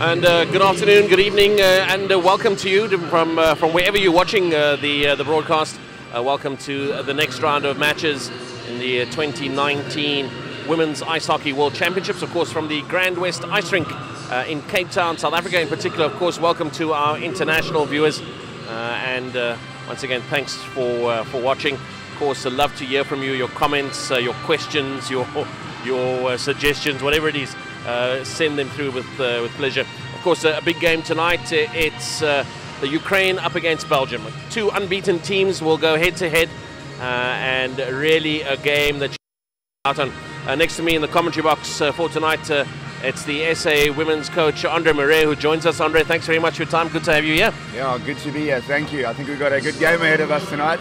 And good afternoon, good evening, and welcome to you from wherever you're watching the broadcast. Welcome to the next round of matches in the 2019 Women's Ice Hockey World Championships, of course, from the GrandWest Ice Rink in Cape Town, South Africa in particular. Of course, welcome to our international viewers, and once again, thanks for watching. Of course, I'd love to hear from you, your comments, your questions, your suggestions, whatever it is. Send them through with pleasure. Of course, a big game tonight. It's the Ukraine up against Belgium. Two unbeaten teams will go head-to-head, and really a game that out on. Next to me in the commentary box for tonight, it's the SA women's coach, Andre Murray, who joins us. Andre, thanks very much for your time. Good to have you here. Yeah, good to be here. Thank you. I think we've got a good game ahead of us tonight.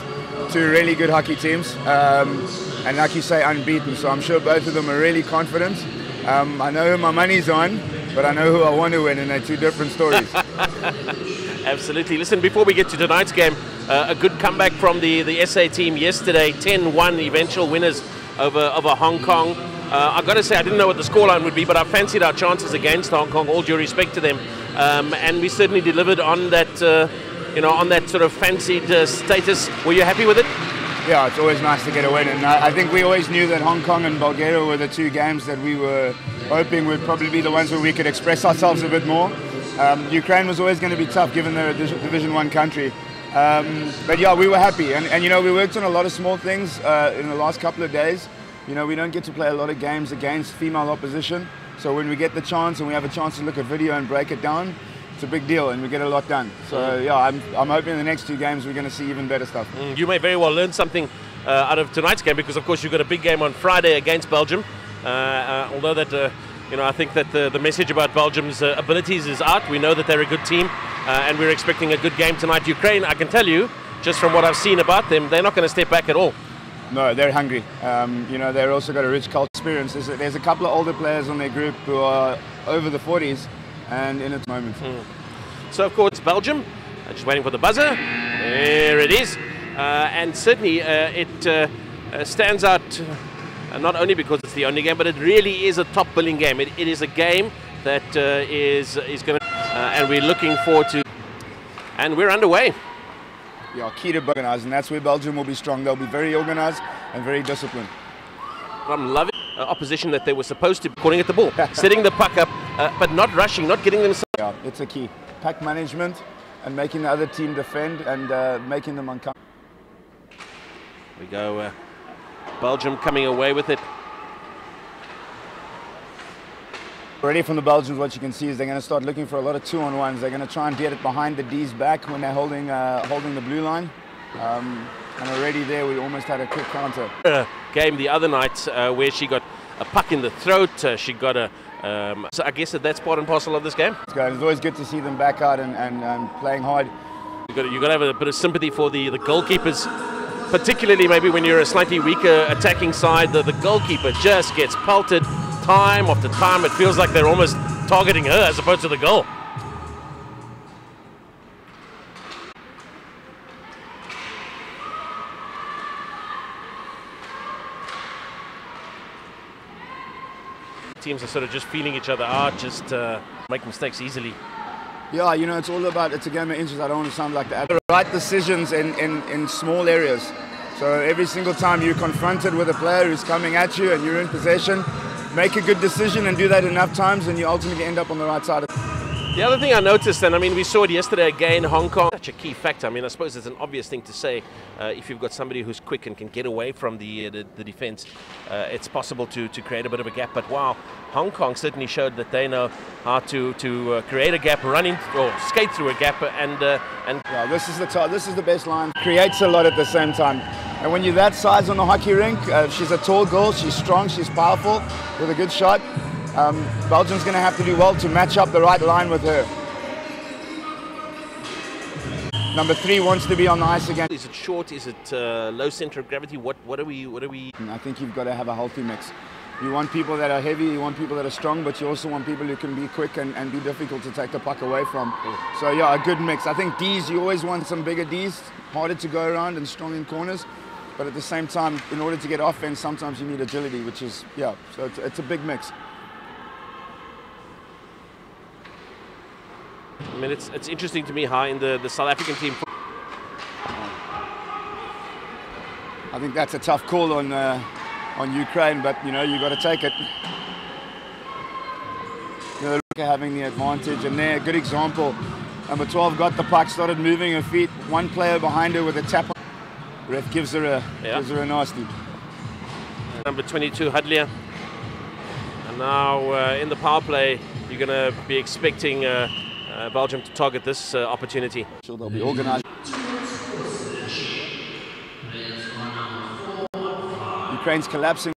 Two really good hockey teams, and like you say, unbeaten. So I'm sure both of them are really confident. I know who my money's on, but I know who I want to win, and they're two different stories. Absolutely. Listen, before we get to tonight's game, a good comeback from the SA team yesterday, 10-1 eventual winners over Hong Kong. I've got to say, I didn't know what the scoreline would be, but I fancied our chances against Hong Kong, all due respect to them. And we certainly delivered on that, on that sort of fancied status. Were you happy with it? Yeah, it's always nice to get a win, and I think we always knew that Hong Kong and Bulgaria were the two games that we were hoping would probably be the ones where we could express ourselves a bit more. Ukraine was always going to be tough given they're a Division 1 country. But yeah, we were happy, and we worked on a lot of small things in the last couple of days. We don't get to play a lot of games against female opposition, so when we get the chance and we have a chance to look at video and break it down, it's a big deal, and we get a lot done. So yeah, I'm hoping in the next two games we're going to see even better stuff. You may very well learn something out of tonight's game, because of course you've got a big game on Friday against Belgium. Although that I think that the message about Belgium's abilities is out. We know that they're a good team, and we're expecting a good game tonight. Ukraine, I can tell you, just from what I've seen about them, they're not going to step back at all. No, they're hungry. They've also got a rich cultural experience. There's a couple of older players on their group who are over the 40s. And in its moment. So of course Belgium, just waiting for the buzzer. There it is, and certainly it stands out not only because it's the only game, but it really is a top billing game. It is a game that is going to, and we're looking forward to, and we're underway. Yeah, key to organize, and that's where Belgium will be strong. They'll be very organized and very disciplined. I'm loving opposition that they were supposed to be calling at the ball, setting the puck up, but not rushing, not getting themselves. Yeah, it's a key. Puck management and making the other team defend and making them uncomfortable. We go, Belgium coming away with it. Already from the Belgians, what you can see is they're going to start looking for a lot of 2-on-1s. They're going to try and get it behind the D's back when they're holding the blue line. And already there, we almost had a quick counter. Game the other night where she got a puck in the throat. She got a. So I guess that's part and parcel of this game. It's always good to see them back out and playing hard. You've got to have a bit of sympathy for the goalkeepers, particularly maybe when you're a slightly weaker attacking side. The goalkeeper just gets pelted time after time. It feels like they're almost targeting her as opposed to the goal. Teams are sort of just feeling each other out, just make mistakes easily. Yeah, it's all about, it's a game of inches. I don't want to sound like that. The right decisions in small areas. So every single time you're confronted with a player who's coming at you and you're in possession, make a good decision and do that enough times and you ultimately end up on the right side of it. The other thing I noticed, and I mean we saw it yesterday again, Hong Kong, such a key factor. I mean I suppose it's an obvious thing to say, if you've got somebody who's quick and can get away from the defense, it's possible to create a bit of a gap. But wow, Hong Kong certainly showed that they know how to create a gap, run in or skate through a gap, and yeah, this is the best line. Creates a lot at the same time. And when you're that size on the hockey rink, she's a tall girl, she's strong, she's powerful with a good shot. Belgium's going to have to do well to match up the right line with her. Number 3 wants to be on the ice again. Is it short? Is it low center of gravity? What are we? I think you've got to have a healthy mix. You want people that are heavy, you want people that are strong, but you also want people who can be quick and be difficult to take the puck away from. So yeah, a good mix. I think Ds, you always want some bigger Ds, harder to go around and strong in corners. But at the same time, in order to get offense, sometimes you need agility, which is, yeah, so it's a big mix. I mean, it's interesting to me how in the South African team. I think that's a tough call on Ukraine, but you know, you got to take it. You know, look at having the advantage, and there, good example. Number 12 got the puck, started moving her feet. One player behind her with a tap. Ref gives her a nasty. Number 22, Hudlia. And now in the power play, you're going to be expecting Belgium to target this opportunity. Sure, they'll be organised. Ukraine's collapsing.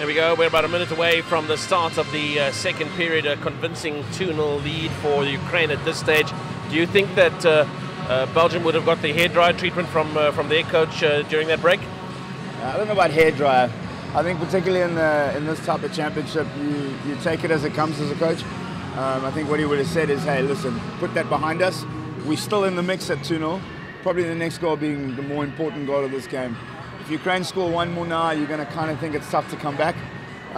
There we go. We're about a minute away from the start of the second period. A convincing 2-0 lead for Ukraine at this stage. Do you think that Belgium would have got the hairdryer treatment from their coach during that break? I don't know about hairdryer. I think particularly in this type of championship, you take it as it comes as a coach. I think what he would have said is, hey, listen, put that behind us. We're still in the mix at 2-0. probably the next goal being the more important goal of this game. If Ukraine score one more now, you're going to kind of think it's tough to come back.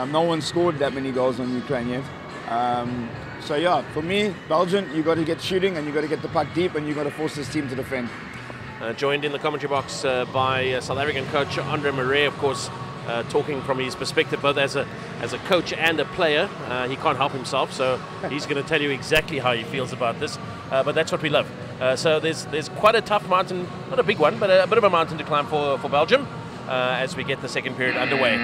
No one scored that many goals on Ukraine yet. So yeah, for me, Belgium, you've got to get shooting and you've got to get the puck deep and you've got to force this team to defend. Joined in the commentary box by South African coach Andre Marais, of course, talking from his perspective, both as a coach and a player. He can't help himself, so he's going to tell you exactly how he feels about this. But that's what we love. So there's quite a tough mountain, not a big one, but a bit of a mountain to climb for Belgium as we get the second period underway.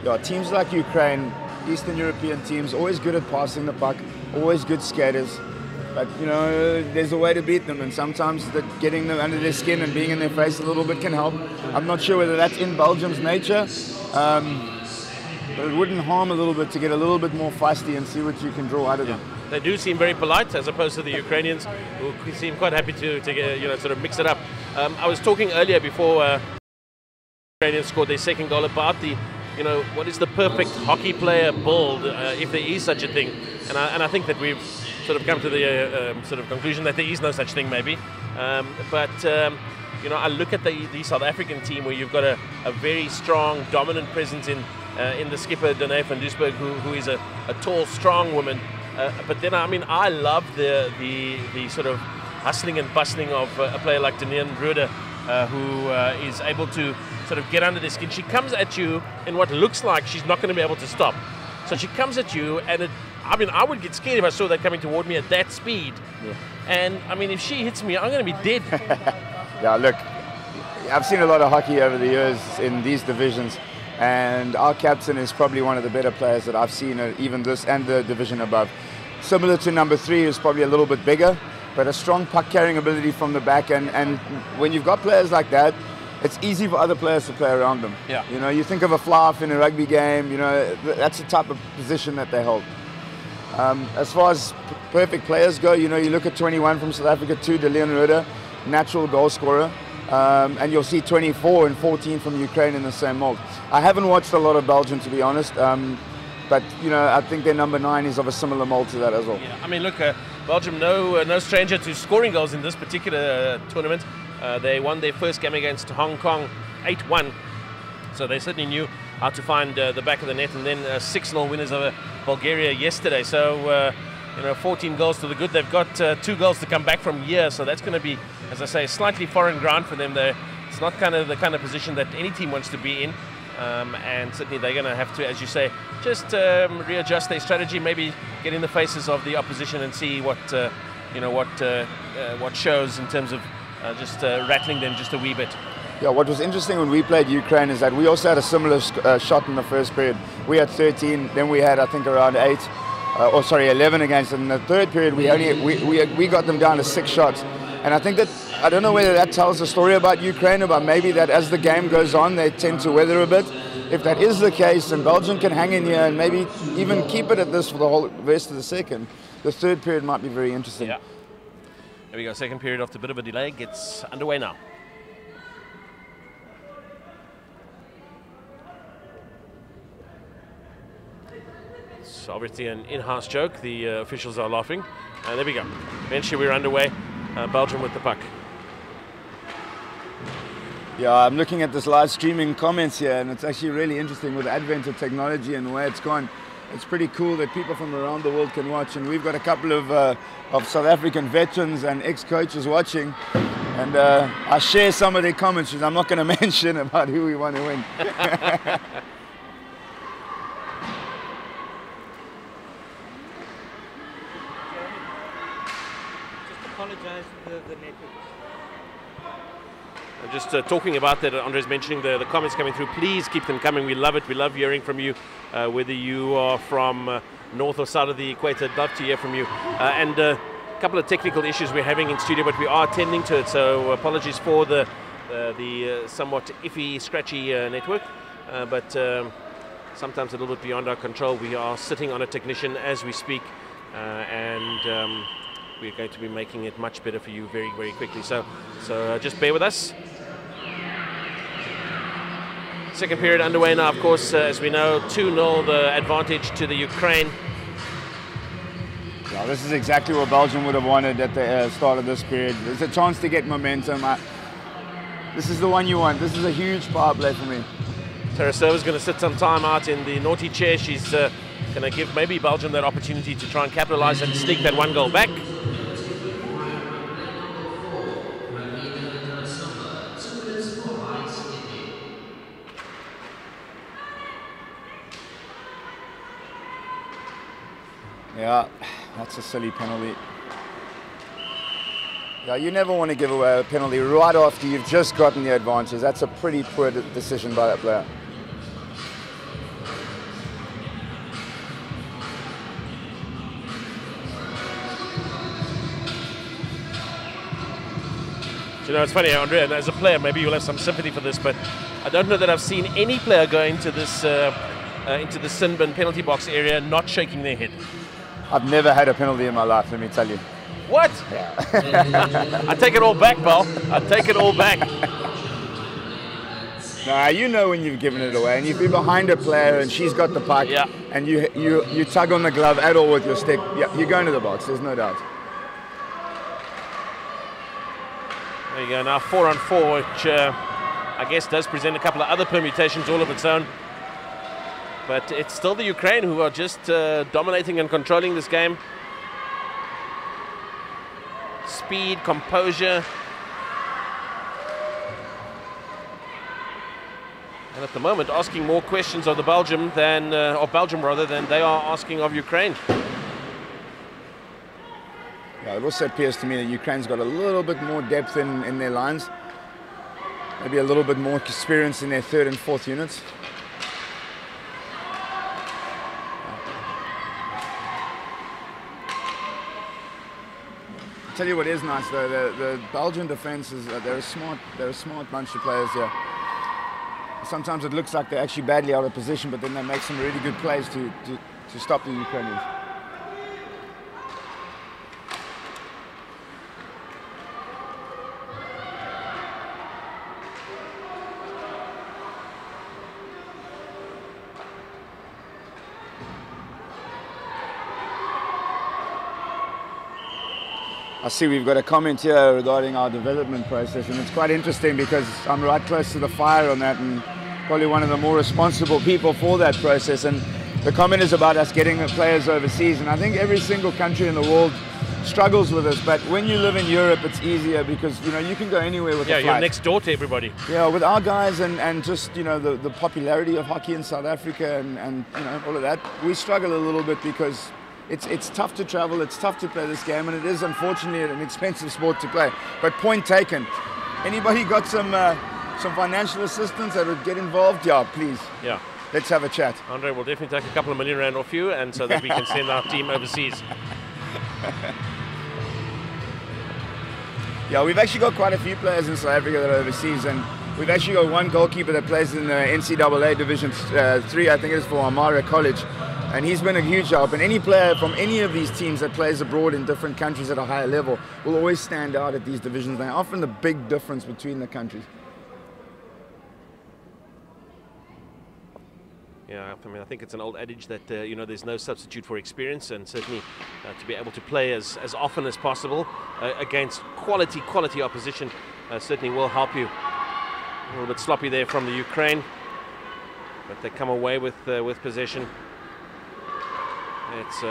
Yeah, teams like Ukraine, Eastern European teams, always good at passing the puck, always good skaters. But, you know, there's a way to beat them, and sometimes getting them under their skin and being in their face a little bit can help. I'm not sure whether that's in Belgium's nature, but it wouldn't harm a little bit to get a little bit more feisty and see what you can draw out of them. They do seem very polite, as opposed to the Ukrainians, who seem quite happy to get, you know, sort of mix it up. I was talking earlier before the Ukrainians scored their second goal about the, you know, what is the perfect hockey player build, if there is such a thing. And I think that we've sort of come to the sort of conclusion that there is no such thing, maybe. You know, I look at the South African team where you've got a very strong, dominant presence in the skipper, Danae van Duisburg, who is a tall, strong woman. But then, I mean, I love the sort of hustling and bustling of a player like Danielle Ruder, who is able to sort of get under the skin. She comes at you in what looks like she's not going to be able to stop. So she comes at you, and I mean, I would get scared if I saw that coming toward me at that speed. Yeah. And I mean, if she hits me, I'm going to be dead. Yeah, look, I've seen a lot of hockey over the years in these divisions, and our captain is probably one of the better players that I've seen, even this and the division above. Similar to number 3, who's probably a little bit bigger, but a strong puck carrying ability from the back. And when you've got players like that, it's easy for other players to play around them. Yeah. You know, you think of a fly-off in a rugby game, you know, that's the type of position that they hold. As far as perfect players go, you know, you look at 21 from South Africa, 2, Danielle Ruder, natural goal scorer, and you'll see 24 and 14 from Ukraine in the same mold. I haven't watched a lot of Belgium, to be honest, but, you know, I think their number 9 is of a similar mold to that as well. Yeah, I mean, look, Belgium, no stranger to scoring goals in this particular tournament. They won their first game against Hong Kong 8-1, so they certainly knew how to find the back of the net, and then 6-0 winners over Bulgaria yesterday. So, you know, 14 goals to the good. They've got 2 goals to come back from here, so that's going to be, as I say, slightly foreign ground for them. It's not kind of the kind of position that any team wants to be in, and certainly they're going to have to, as you say, just readjust their strategy, maybe get in the faces of the opposition and see what you know, what shows in terms of just rattling them just a wee bit. Yeah, what was interesting when we played Ukraine is that we also had a similar shot in the first period. We had 13, then we had, I think, around 11 against them. In the third period, we got them down to 6 shots. And I think that, I don't know whether that tells a story about Ukraine, about maybe that as the game goes on, they tend to weather a bit. If that is the case, and Belgium can hang in here and maybe even keep it at this for the whole rest of the second, the third period might be very interesting. Yeah. There we go, second period after a bit of a delay gets underway now. It's obviously an in-house joke. The officials are laughing. There we go. Eventually we're underway. Belgium with the puck. Yeah, I'm looking at this live streaming comments here, and it's actually really interesting with the advent of technology and the way it's gone. It's pretty cool that people from around the world can watch, and we've got a couple of South African veterans and ex-coaches watching, and I share some of their comments, which I'm not going to mention, about who we want to win. Apologize for the network. Just talking about that, Andre's mentioning the comments coming through. Please keep them coming. We love it. We love hearing from you, whether you are from north or south of the equator. I'd love to hear from you. And a couple of technical issues we're having in studio, but we are attending to it. So apologies for the somewhat iffy, scratchy network. But sometimes a little bit beyond our control. We are sitting on a technician as we speak, and we're going to be making it much better for you very, very quickly. So just bear with us. Second period underway now, of course, as we know, 2-0 the advantage to the Ukraine. Yeah, this is exactly what Belgium would have wanted at the start of this period. There's a chance to get momentum. This is the one you want. This is a huge power play for me. Tarasova's going to sit some time out in the naughty chair. She's going to give maybe Belgium that opportunity to try and capitalize and sneak that one goal back. Yeah, that's a silly penalty. Yeah, you never want to give away a penalty right after you've just gotten the advantage. That's a pretty poor decision by that player. You know, it's funny, Andre, and as a player, maybe you'll have some sympathy for this, but I don't know that I've seen any player go into the sin bin penalty box area not shaking their head. I've never had a penalty in my life, let me tell you. What? Yeah. I take it all back, Bal. I take it all back. Nah, you know when you've given it away, and if you're behind a player and she's got the puck, yeah, and you tug on the glove at all with your stick, yeah, you're going to the box, there's no doubt. There you go, now 4-on-4, which I guess does present a couple of other permutations all of its own. But it's still the Ukraine who are just dominating and controlling this game. Speed, composure. And at the moment asking more questions of the Belgium than, of Belgium rather, than they are asking of Ukraine. Yeah, it also appears to me that Ukraine's got a little bit more depth in their lines. Maybe a little bit more experience in their third and fourth units. I'll tell you what is nice though, the Belgian defense is they're a smart bunch of players here. Sometimes it looks like they're actually badly out of position, but then they make some really good plays to stop the Ukrainians. I see we've got a comment here regarding our development process, and it's quite interesting because I'm right close to the fire on that and probably one of the more responsible people for that process. And the comment is about us getting the players overseas, and I think every single country in the world struggles with this, but when you live in Europe it's easier because you know you can go anywhere with a flight. You're next door to everybody. Yeah, with our guys and just you know the popularity of hockey in South Africa and you know all of that, we struggle a little bit because it's tough to travel, it's tough to play this game, and it is unfortunately an expensive sport to play. But point taken. Anybody got some financial assistance that would get involved? Yeah, please. Yeah. Let's have a chat. Andre will definitely take a couple of million rand off you, and so that we can send our team overseas. Yeah, we've actually got quite a few players in South Africa that are overseas, and we've actually got one goalkeeper that plays in the NCAA Division 3, I think it is for Amara College. And he's been a huge help. And any player from any of these teams that plays abroad in different countries at a higher level will always stand out at these divisions. They're often the big difference between the countries. Yeah, I mean, I think it's an old adage that you know, there's no substitute for experience, and certainly to be able to play as often as possible against quality opposition certainly will help you. A little bit sloppy there from the Ukraine, but they come away with possession. It's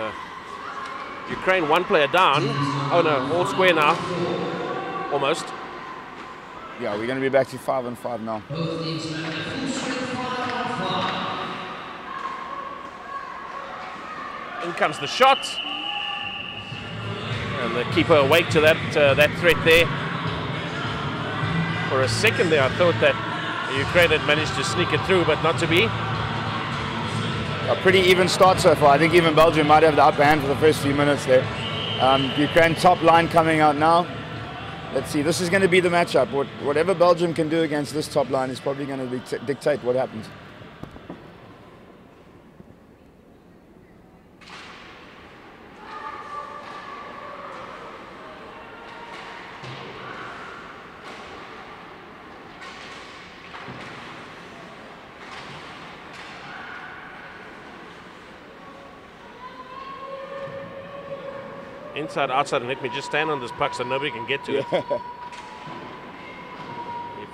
Ukraine one player down. Oh no, all square now. Almost. Yeah, we're going to be back to 5-on-5 now. In comes the shot. And the keeper awake to that threat there. For a second there, I thought that Ukraine had managed to sneak it through, but not to be. A pretty even start so far. I think even Belgium might have the upper hand for the first few minutes there. Ukraine top line coming out now. Let's see, this is going to be the matchup. Whatever Belgium can do against this top line is probably going to dictate what happens. Inside, outside, and let me just stand on this puck so nobody can get to it.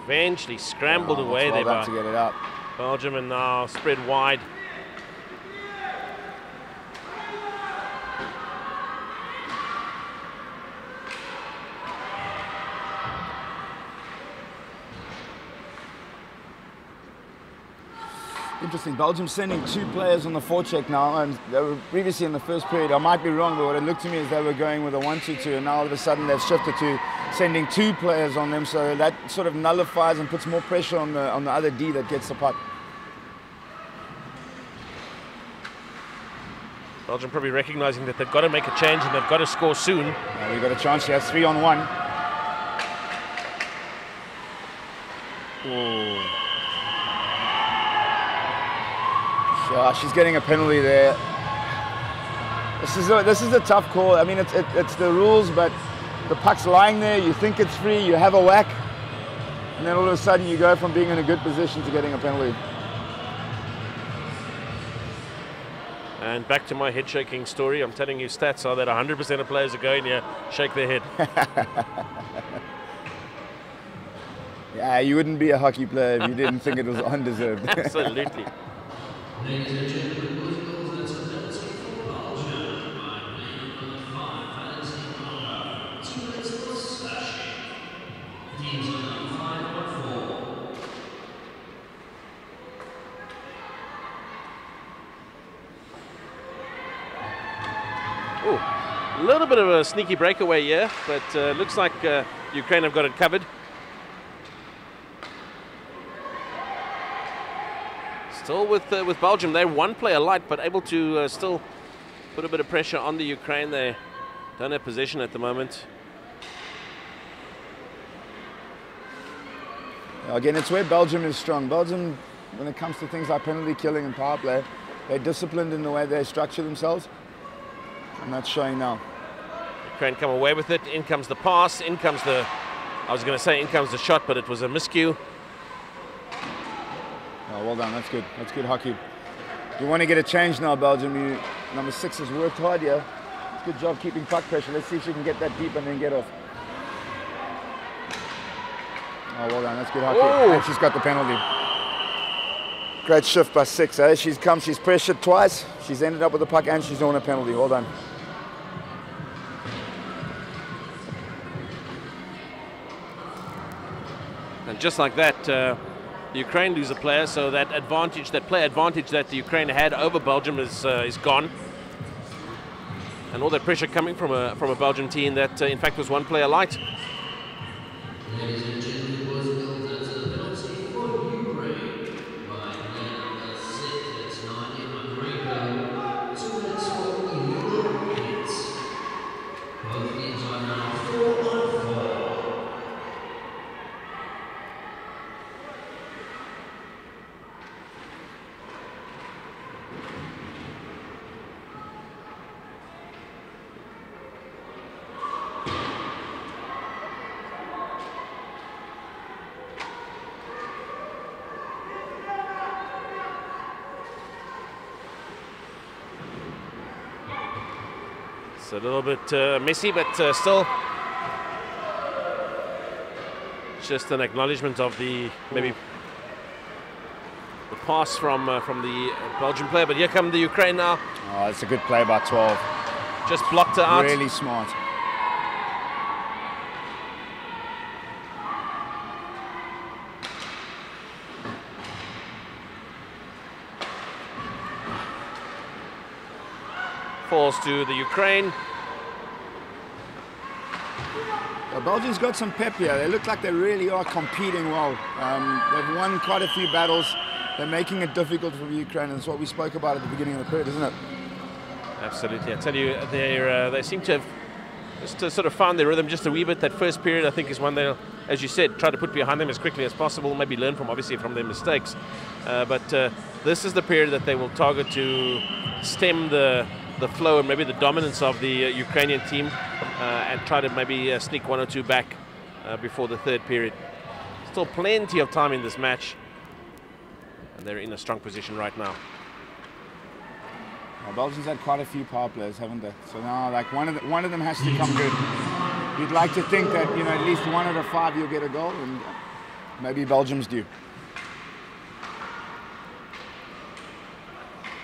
Eventually scrambled away there by to get it out. Belgium, and now spread wide. Interesting. Belgium sending 2 players on the forecheck now, and they were previously in the first period. I might be wrong, but what it looked to me is they were going with a 1-2-2, and now all of a sudden they've shifted to sending 2 players on them, so that sort of nullifies and puts more pressure on the other D that gets the puck. Belgium probably recognizing that they've got to make a change and they've got to score soon. We've got a chance here, 3-on-1. Oh. Yeah, she's getting a penalty there. This is a tough call. I mean, it's the rules, but the puck's lying there. You think it's free. You have a whack, and then all of a sudden you go from being in a good position to getting a penalty. And back to my head shaking story. I'm telling you, stats are that 100% of players who go in here shake their head. Yeah, you wouldn't be a hockey player if you didn't think it was undeserved. Absolutely. Ladies and gentlemen, that's a penalty for Belgium by playing number 5, Valentin Bauer. 2 minutes plus slashing. Teams on number 5-4. Oh, a little bit of a sneaky breakaway here, but looks like Ukraine have got it covered. Still with Belgium, they're 1 player light, but able to still put a bit of pressure on the Ukraine. They don't have possession at the moment. Again, it's where Belgium is strong. Belgium, when it comes to things like penalty killing and power play, they're disciplined in the way they structure themselves, and that's showing now. Ukraine come away with it. In comes the pass. In comes the, I was going to say in comes the shot, but it was a miscue. Oh, well done. That's good. That's good hockey. You want to get a change now, Belgium. Number 6 has worked hard here. Good job keeping puck pressure. Let's see if she can get that deep and then get off. Oh, well done. That's good hockey. Oh. And she's got the penalty. Great shift by 6. Eh? She's pressured twice. She's ended up with the puck and she's on a penalty. Well done. And just like that, Ukraine lose a player, so that advantage, that player advantage that the Ukraine had over Belgium is gone. And all that pressure coming from a Belgium team that, in fact, was 1 player light. Ladies and gentlemen, boys and girls, that's a penalty for Ukraine by player number 6, that's Nadia Magrigo. 2 minutes for illegal hits. Both teams are now 4-on-4. A little bit messy, but still just an acknowledgement of the maybe the pass from the Belgian player. But here come the Ukraine now. Oh, it's a good play by 12. Just blocked her out. Really smart. Falls to the Ukraine. Belgium's got some pep here. They look like they really are competing well. They've won quite a few battles. They're making it difficult for Ukraine, and it's what we spoke about at the beginning of the period, isn't it? Absolutely. I tell you, they seem to have just sort of found their rhythm just a wee bit. That first period, I think, is one they'll, as you said, try to put behind them as quickly as possible, maybe learn from, obviously, from their mistakes. But this is the period that they will target to stem the flow and maybe the dominance of the Ukrainian team and try to maybe sneak 1 or 2 back before the 3rd period. Still plenty of time in this match, and they're in a strong position right now. Well, Belgium's had quite a few power players, haven't they? So now, like one of them has to come good. You'd like to think that, you know, at least one out of 5 you'll get a goal, and maybe Belgium's due.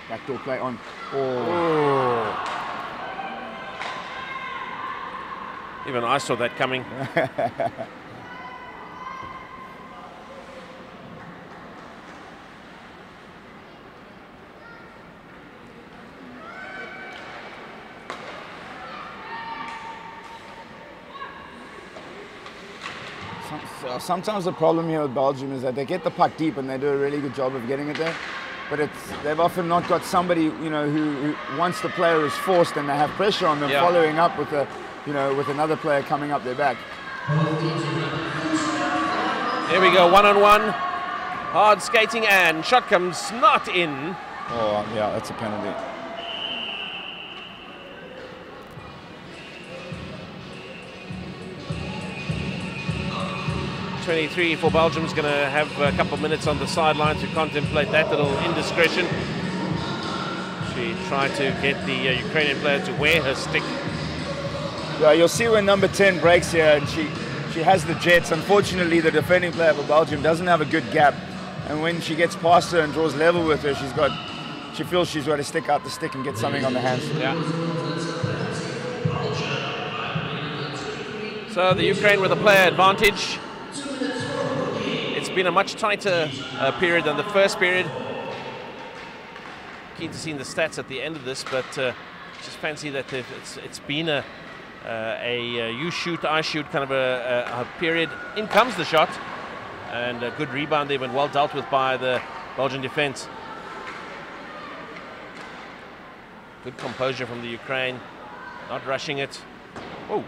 Backdoor play on. Oh. Even I saw that coming. Sometimes the problem here with Belgium is that they get the puck deep and they do a really good job of getting it there. But they've often not got somebody, you know, who once the player is forced and they have pressure on them, following up with with another player coming up their back. There we go, 1-on-1. Hard skating and shot comes not in. Oh yeah, that's a penalty. 23 for Belgium's going to have a couple of minutes on the sideline to contemplate that little indiscretion. She tried to get the Ukrainian player to wear her stick. Yeah, you'll see when number 10 breaks here, and she has the jets. Unfortunately, the defending player for Belgium doesn't have a good gap, and when she gets past her and draws level with her, she feels she's got to stick out the stick and get something on the hands. Yeah. So the Ukraine with a player advantage. It's been a much tighter period than the first period. Keen to see the stats at the end of this, but just fancy that it's been a you shoot, I shoot kind of a period. In comes the shot, and a good rebound there, but well dealt with by the Belgian defense. Good composure from the Ukraine, not rushing it. Oh.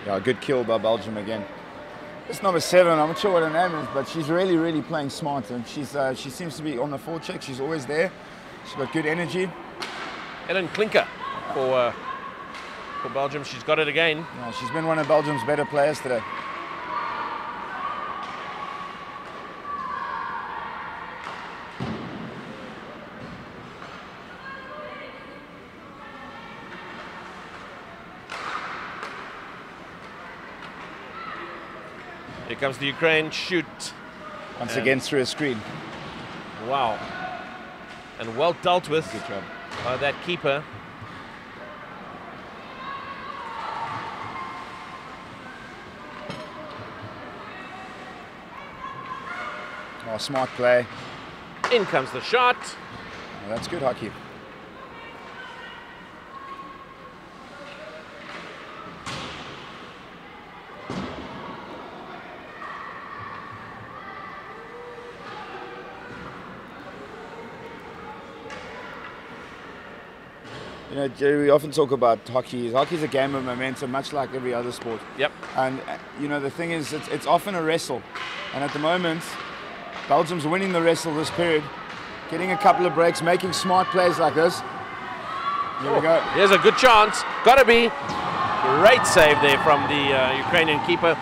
Yeah, good kill by Belgium again. This number 7, I'm not sure what her name is, but she's really, really playing smart, and she seems to be on the forecheck. She's always there. She's got good energy. Ellen Klinker for Belgium. She's got it again. Yeah, she's been one of Belgium's better players today. Here comes the Ukraine shoot. Once again through a screen. Wow. And well dealt with. Good job. By that keeper. Oh, smart play. In comes the shot. Oh, that's good hockey. You know, Jerry, we often talk about hockey. Hockey's a game of momentum, much like every other sport. Yep. And, you know, the thing is, it's often a wrestle. And at the moment, Belgium's winning the wrestle this period, getting a couple of breaks, making smart plays like this. Here we go. Here's a good chance. Gotta be. Great save there from the Ukrainian keeper.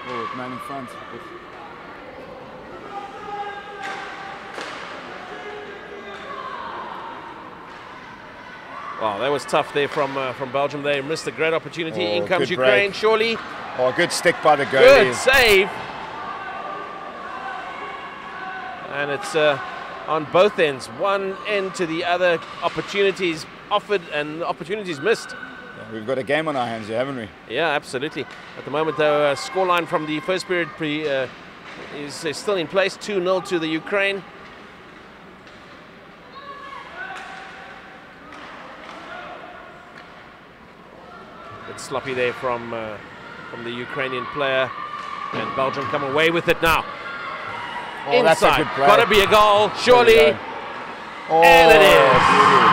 Oh, man in front. Wow, that was tough there from Belgium. They missed a great opportunity. Oh, in comes good Ukraine, break. surely. Oh, good stick by the goalie. Good save. And it's on both ends. One end to the other. Opportunities offered and opportunities missed. Yeah, we've got a game on our hands here, haven't we? Yeah, absolutely. At the moment, the scoreline from the first period is still in place. 2-0 to the Ukraine. Sloppy there from the Ukrainian player, and Belgium come away with it now. Oh, inside, that's a good play. Gotta be a goal, surely, oh, and it is. Beauty.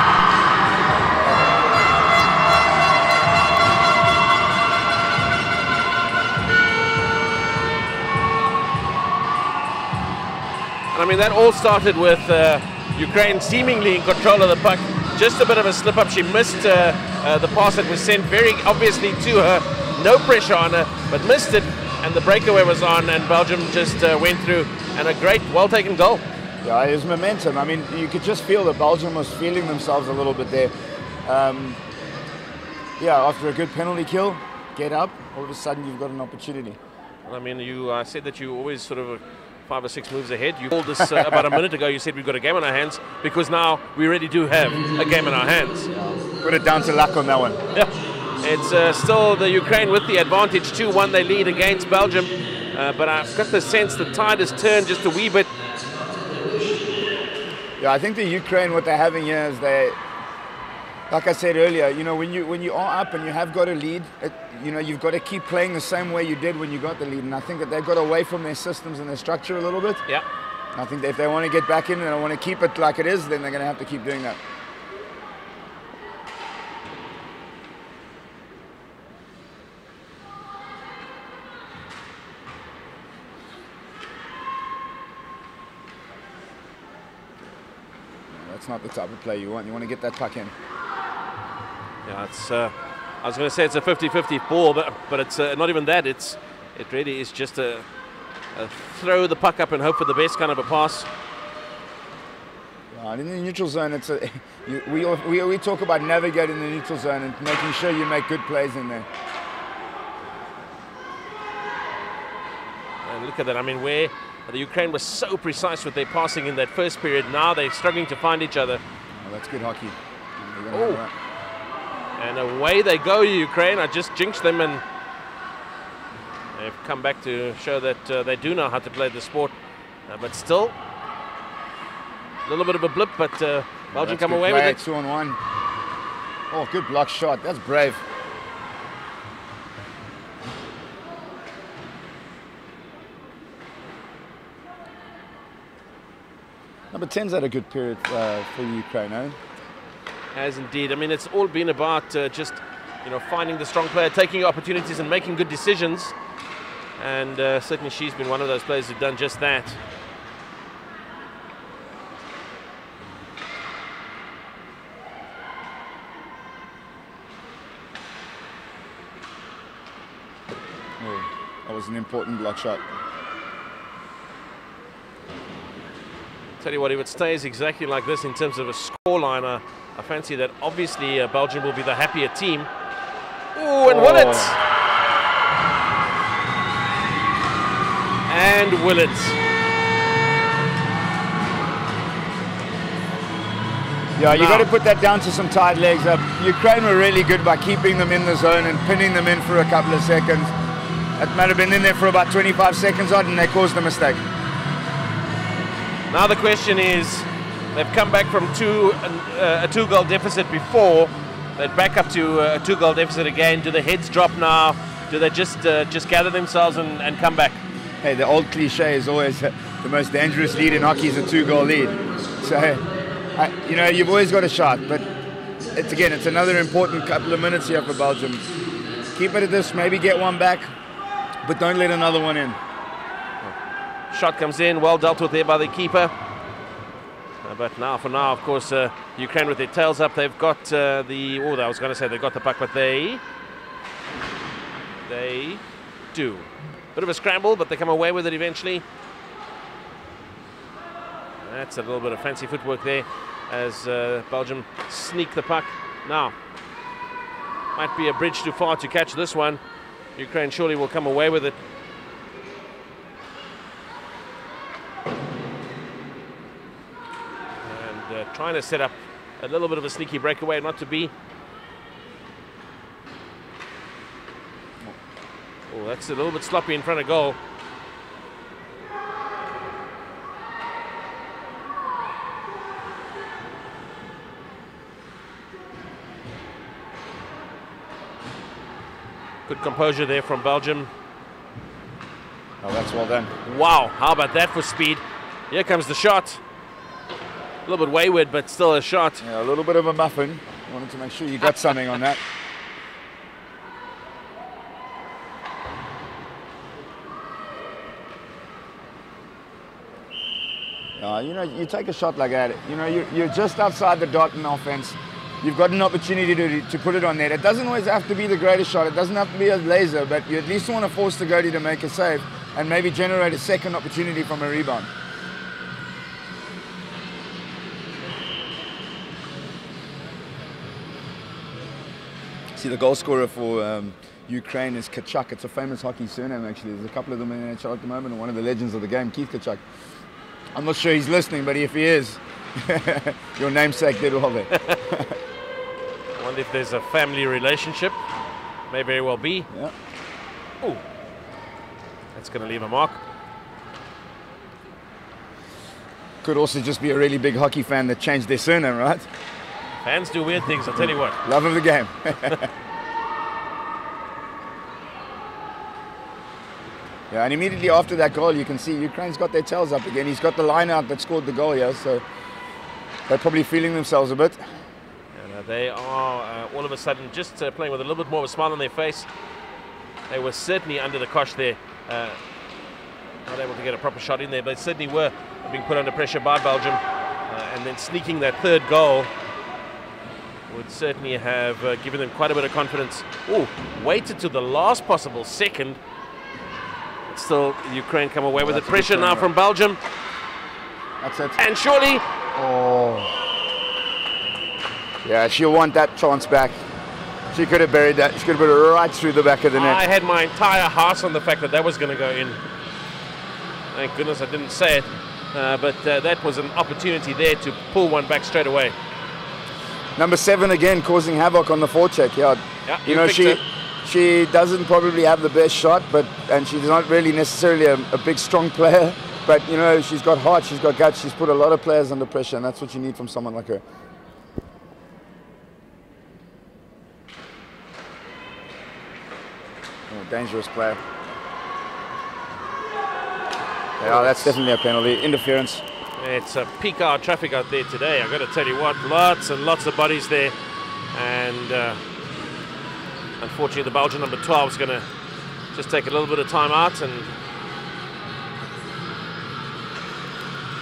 And I mean, that all started with Ukraine seemingly in control of the puck. Just a bit of a slip up. She missed the pass that was sent very obviously to her. no pressure on her, but missed it, and the breakaway was on, and Belgium just went through, and a great, well-taken goal. Yeah, it was momentum. I mean, you could just feel that Belgium was feeling themselves a little bit there. Yeah, after a good penalty kill, get up, all of a sudden you've got an opportunity. Well, I mean, you said that you always sort of 5 or 6 moves ahead. You called this about a minute ago. You said we've got a game on our hands, because now we really do have a game in our hands. Put it down to luck on that one. Yeah, it's still the Ukraine with the advantage. 2-1 they lead against Belgium, but I've got the sense the tide has turned just a wee bit. Yeah, I think the Ukraine, what they're having here is they, like I said earlier, you know, when you are up and you have got a lead, you know, you've got to keep playing the same way you did when you got the lead. And I think that they've got away from their systems and their structure a little bit. Yeah. And I think that if they want to get back in and they want to keep it like it is, then they're going to have to keep doing that. That's not the type of play you want. You want to get that puck in. Yeah, it's. I was going to say it's a 50-50 ball, but it's not even that. It really is just a throw the puck up and hope for the best kind of a pass. In the neutral zone, it's we talk about navigating the neutral zone and making sure you make good plays in there. And look at that. I mean, where the Ukraine was so precise with their passing in that first period, now they're struggling to find each other. Oh, that's good hockey. Oh. And away they go, Ukraine. I just jinxed them, and they've come back to show that they do know how to play the sport. But still, a little bit of a blip, but Belgium come away with it. 2-on-1. Oh, good block shot. That's brave. Number 10's had a good period for Ukraine, eh? Has indeed. I mean, it's all been about just, you know, finding the strong player, taking opportunities and making good decisions. And certainly she's been one of those players who've done just that. Oh, that was an important block shot. Tell you what, if it stays exactly like this in terms of a scoreline, I fancy that obviously Belgium will be the happier team. Ooh, and will it? And will it? Yeah, you got to put that down to some tight legs up. Ukraine were really good by keeping them in the zone and pinning them in for a couple of seconds. It might have been in there for about 25 seconds odd, and they caused a mistake. Now the question is, they've come back from a two-goal deficit before. They're back up to a two-goal deficit again. Do the heads drop now? Do they just gather themselves and come back? Hey, the old cliche is always the most dangerous lead in hockey is a two-goal lead. So, you know, you've always got a shot, but it's another important couple of minutes here for Belgium. Keep it at this, maybe get one back, but don't let another one in. Shot comes in, well dealt with there by the keeper. But now, for now, of course, Ukraine with their tails up, they've got I was going to say they got the puck, but they do. Bit of a scramble, but they come away with it eventually. That's a little bit of fancy footwork there as Belgium sneak the puck. Now, might be a bridge too far to catch this one. Ukraine surely will come away with it. Trying to set up a little bit of a sneaky breakaway, not to be. Oh, that's a little bit sloppy in front of goal. Good composure there from Belgium. Oh, that's well done. Wow, how about that for speed? Here comes the shot. A little bit wayward, but still a shot. Yeah, a little bit of a muffin. Wanted to make sure you got something on that. You know, you take a shot like that. You know, you're just outside the dot in offense. you've got an opportunity to put it on net. It doesn't always have to be the greatest shot. It doesn't have to be a laser, but you at least want to force the goalie to make a save and maybe generate a second opportunity from a rebound. See, the goal scorer for Ukraine is Kachuk. It's a famous hockey surname, actually. There's a couple of them in the NHL at the moment, and one of the legends of the game, Keith Kachuk. I'm not sure he's listening, but if he is, your namesake did well there. I wonder if there's a family relationship. May very well be. Yeah. Ooh. That's going to leave a mark. Could also just be a really big hockey fan that changed their surname, right? Fans do weird things, I'll tell you what. Love of the game. Yeah, and immediately after that goal, you can see Ukraine's got their tails up again. He's got the line out that scored the goal here, so they're probably feeling themselves a bit. And they are all of a sudden just playing with a little bit more of a smile on their face. They were certainly under the cosh there. Not able to get a proper shot in there, but certainly were being put under pressure by Belgium. And then sneaking that third goal would certainly have given them quite a bit of confidence. Oh, waited to the last possible second. But still, Ukraine come away with the pressure now from Belgium. That's it. And surely... Oh. Yeah, she'll want that chance back. She could have buried that. She could have put it right through the back of the net. I had my entire house on the fact that that was going to go in. Thank goodness I didn't say it. But that was an opportunity there to pull one back straight away. Number 7 again, causing havoc on the forecheck. Yeah, you know, she doesn't probably have the best shot, and she's not really necessarily a big, strong player. But you know, she's got heart, she's got guts. She's put a lot of players under pressure, and that's what you need from someone like her. Oh, dangerous player. Yeah, that's definitely a penalty. Interference. It's a peak hour traffic out there today. I've got to tell you what, lots and lots of bodies there. And unfortunately, the Belgian number 12 is going to just take a little bit of time out. And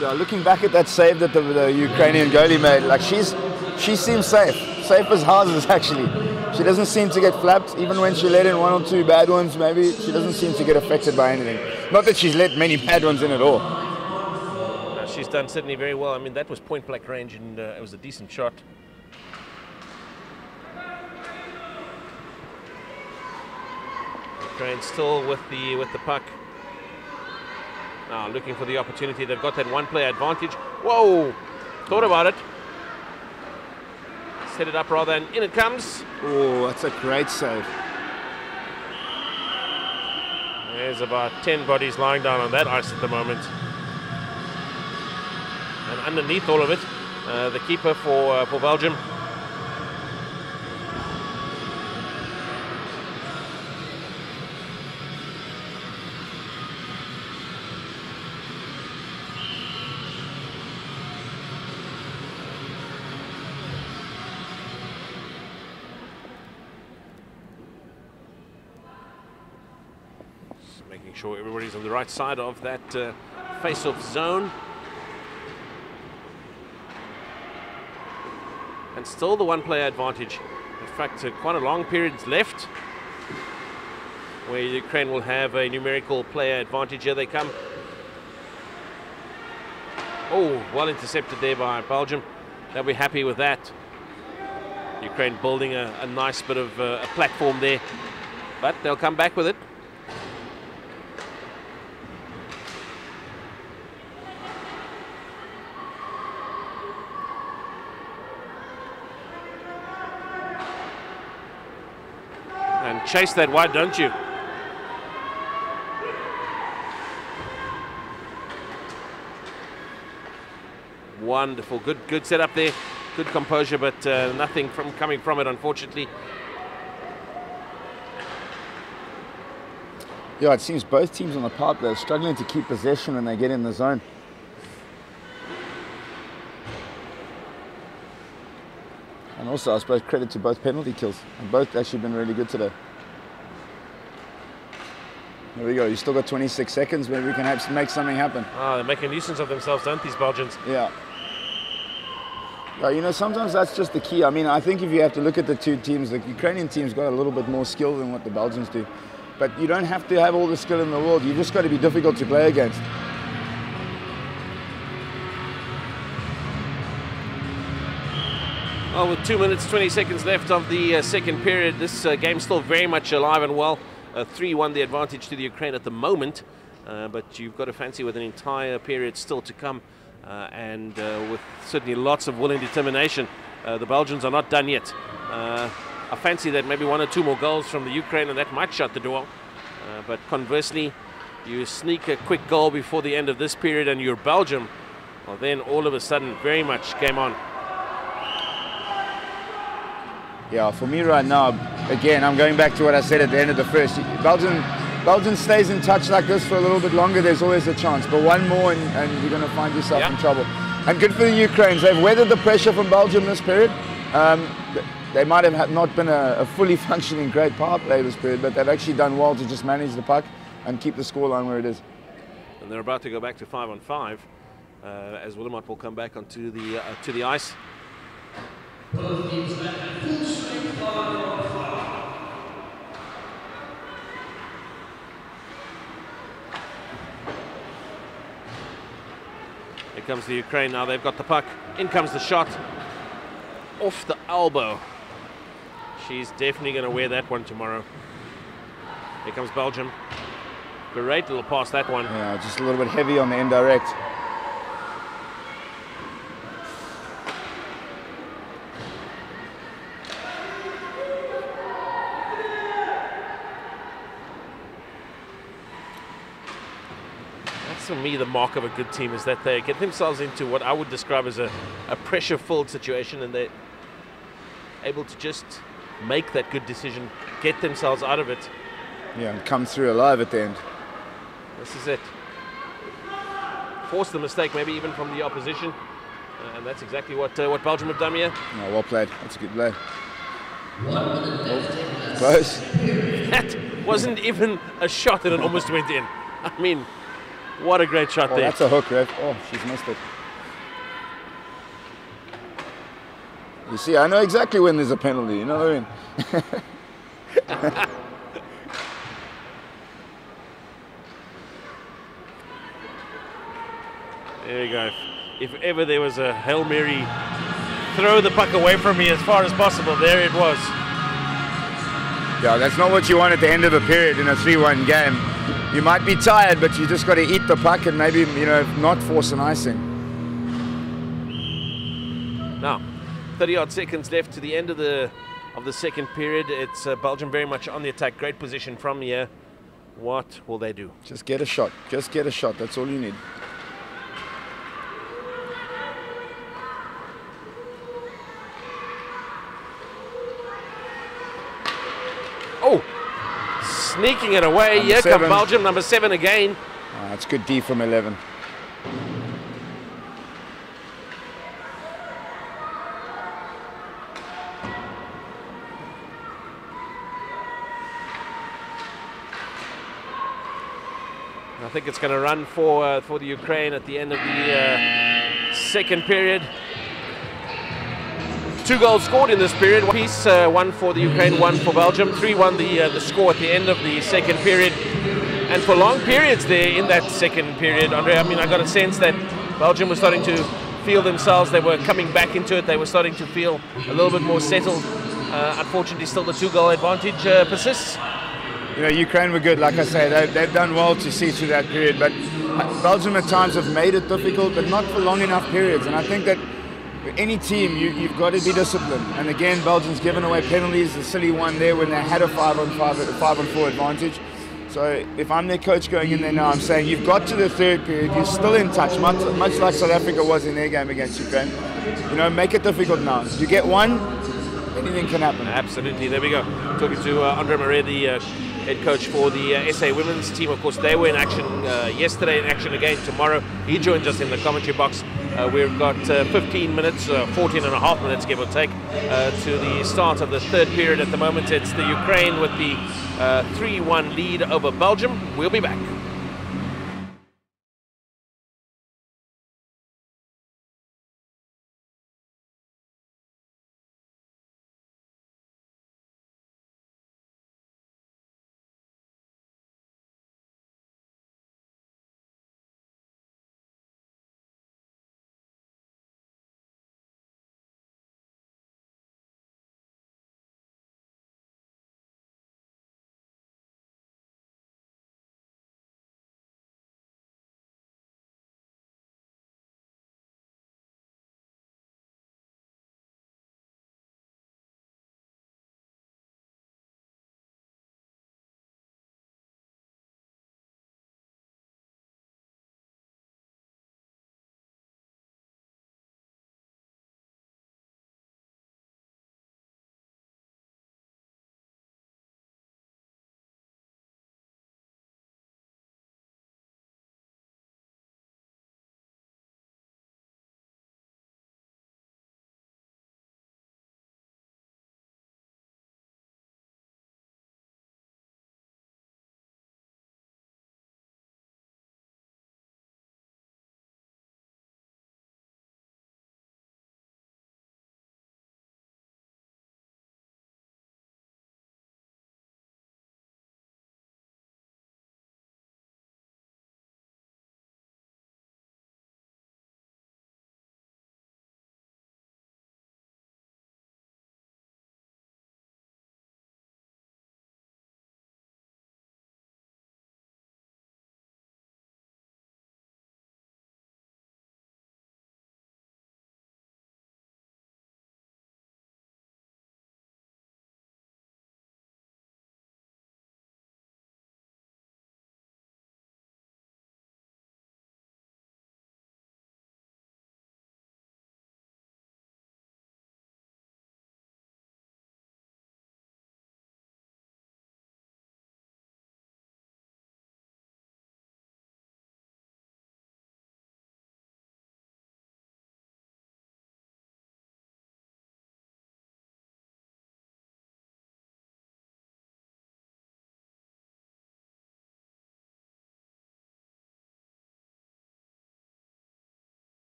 yeah, looking back at that save that the Ukrainian goalie made, like she seems safe as houses actually. She doesn't seem to get flapped, even when she let in 1 or 2 bad ones. Maybe she doesn't seem to get affected by anything. Not that she's let many bad ones in at all. She's done certainly very well. I mean, that was point blank range, and it was a decent shot. Ukraine still with the puck. Now looking for the opportunity. They've got that one player advantage. Whoa! Thought about it. Set it up rather, and in it comes. Oh, that's a great save. There's about 10 bodies lying down on that ice at the moment. And underneath all of it, the keeper for Belgium. Just making sure everybody's on the right side of that face-off zone. And still the one-player advantage. In fact, quite a long period left where Ukraine will have a numerical player advantage. Here they come. Oh, well intercepted there by Belgium. They'll be happy with that. Ukraine building a nice bit of a platform there. But they'll come back with it. And chase that wide, don't you? Wonderful, good setup there, good composure, but nothing coming from it, unfortunately. Yeah, it seems both teams on the park, they're struggling to keep possession when they get in the zone. And also, I suppose, credit to both penalty kills. And both actually been really good today. There we go. You still got 26 seconds. Maybe we can make something happen. Ah, they're making a nuisance of themselves, don't these Belgians? Yeah. Yeah, you know, sometimes that's just the key. I mean, I think if you have to look at the two teams, the Ukrainian team's got a little bit more skill than what the Belgians do. But you don't have to have all the skill in the world. You've just got to be difficult to play against. Well, with 2 minutes, 20 seconds left of the second period, this game's still very much alive and well. 3-1 the advantage to the Ukraine at the moment, but you've got to fancy with an entire period still to come, and with certainly lots of will and determination. The Belgians are not done yet. I fancy that maybe 1 or 2 more goals from the Ukraine, and that might shut the door. But conversely, you sneak a quick goal before the end of this period and you're Belgium, well, then all of a sudden very much game on. Yeah, for me right now, again, I'm going back to what I said at the end of the first. Belgium stays in touch like this for a little bit longer, there's always a chance. But one more and you're going to find yourself in trouble. And good for the Ukrainians. They've weathered the pressure from Belgium this period. They might have not been a fully functioning great power play this period, but they've actually done well to just manage the puck and keep the scoreline where it is. And they're about to go back to 5-on-5 as Willemot will come back onto the to the ice. Both teams back at full strength 5-on-5. Here comes the Ukraine now. They've got the puck. In comes the shot. Off the elbow. She's definitely going to wear that one tomorrow. Here comes Belgium. Great little pass, that one. Yeah, just a little bit heavy on the indirect. For me, the mark of a good team is that they get themselves into what I would describe as a pressure-filled situation, and they're able to just make that good decision, get themselves out of it. Yeah, and come through alive at the end. This is it. Force the mistake, maybe even from the opposition, and that's exactly what Belgium have done here. Oh, well played. That's a good play. 1 minute left. Close. That wasn't even a shot, and it almost went in. I mean, what a great shot there. That's a hook, Rev. Oh, she's missed it. You see, I know exactly when there's a penalty, you know what I mean? There you go. If ever there was a Hail Mary, throw the puck away from me as far as possible, there it was. Yeah, that's not what you want at the end of the period in a 3-1 game. You might be tired, but you just got to eat the puck and maybe, you know, not force an icing. Now, 30-odd seconds left to the end of the second period. It's Belgium very much on the attack. Great position from here. What will they do? Just get a shot. Just get a shot. That's all you need. Oh! Sneaking it away. Here come Belgium, number 7 again. Oh, that's good D from 11. I think it's going to run for the Ukraine at the end of the second period. 2 goals scored in this period. One piece, 1 for the Ukraine, 1 for Belgium. 3-1 the score at the end of the second period. And for long periods there in that second period, Andre, I mean, I got a sense that Belgium was starting to feel themselves. They were coming back into it. They were starting to feel a little bit more settled. Unfortunately, still the 2-goal advantage persists. You know, Ukraine were good, like I say. They've done well to see through that period. But Belgium at times have made it difficult, but not for long enough periods. And I think that any team, you've got to be disciplined. And again, Belgium's given away penalties, the silly one there when they had a 5-on-4 advantage. So if I'm their coach going in there now, I'm saying you've got to the third period, you're still in touch, much like South Africa was in their game against Ukraine. You know, make it difficult now. You get one, anything can happen. Absolutely, there we go. Talking to Andre Marais, the head coach for the SA women's team. Of course, they were in action yesterday, in action again tomorrow. He joins us in the commentary box. We've got 15 minutes, 14 and a half minutes, give or take, to the start of the third period. At the moment, it's the Ukraine with the 3-1 lead over Belgium. We'll be back.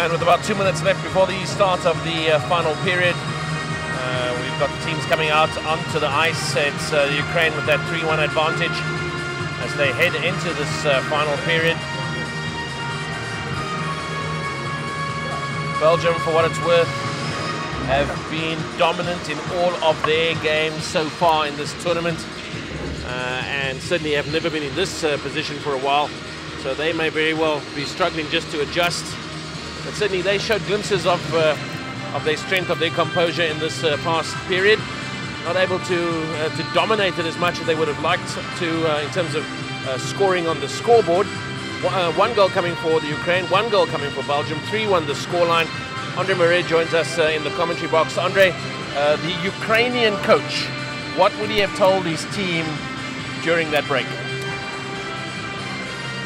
And with about 2 minutes left before the start of the final period, we've got the teams coming out onto the ice. It's Ukraine with that 3-1 advantage as they head into this final period. Belgium, for what it's worth, have been dominant in all of their games so far in this tournament, and certainly have never been in this position for a while. So they may very well be struggling just to adjust. But certainly they showed glimpses of their strength, of their composure in this past period. Not able to dominate it as much as they would have liked to in terms of scoring on the scoreboard. One goal coming for the Ukraine, one goal coming for Belgium, 3-1 the scoreline. Andre Murray joins us in the commentary box. Andre, the Ukrainian coach, what would he have told his team during that break?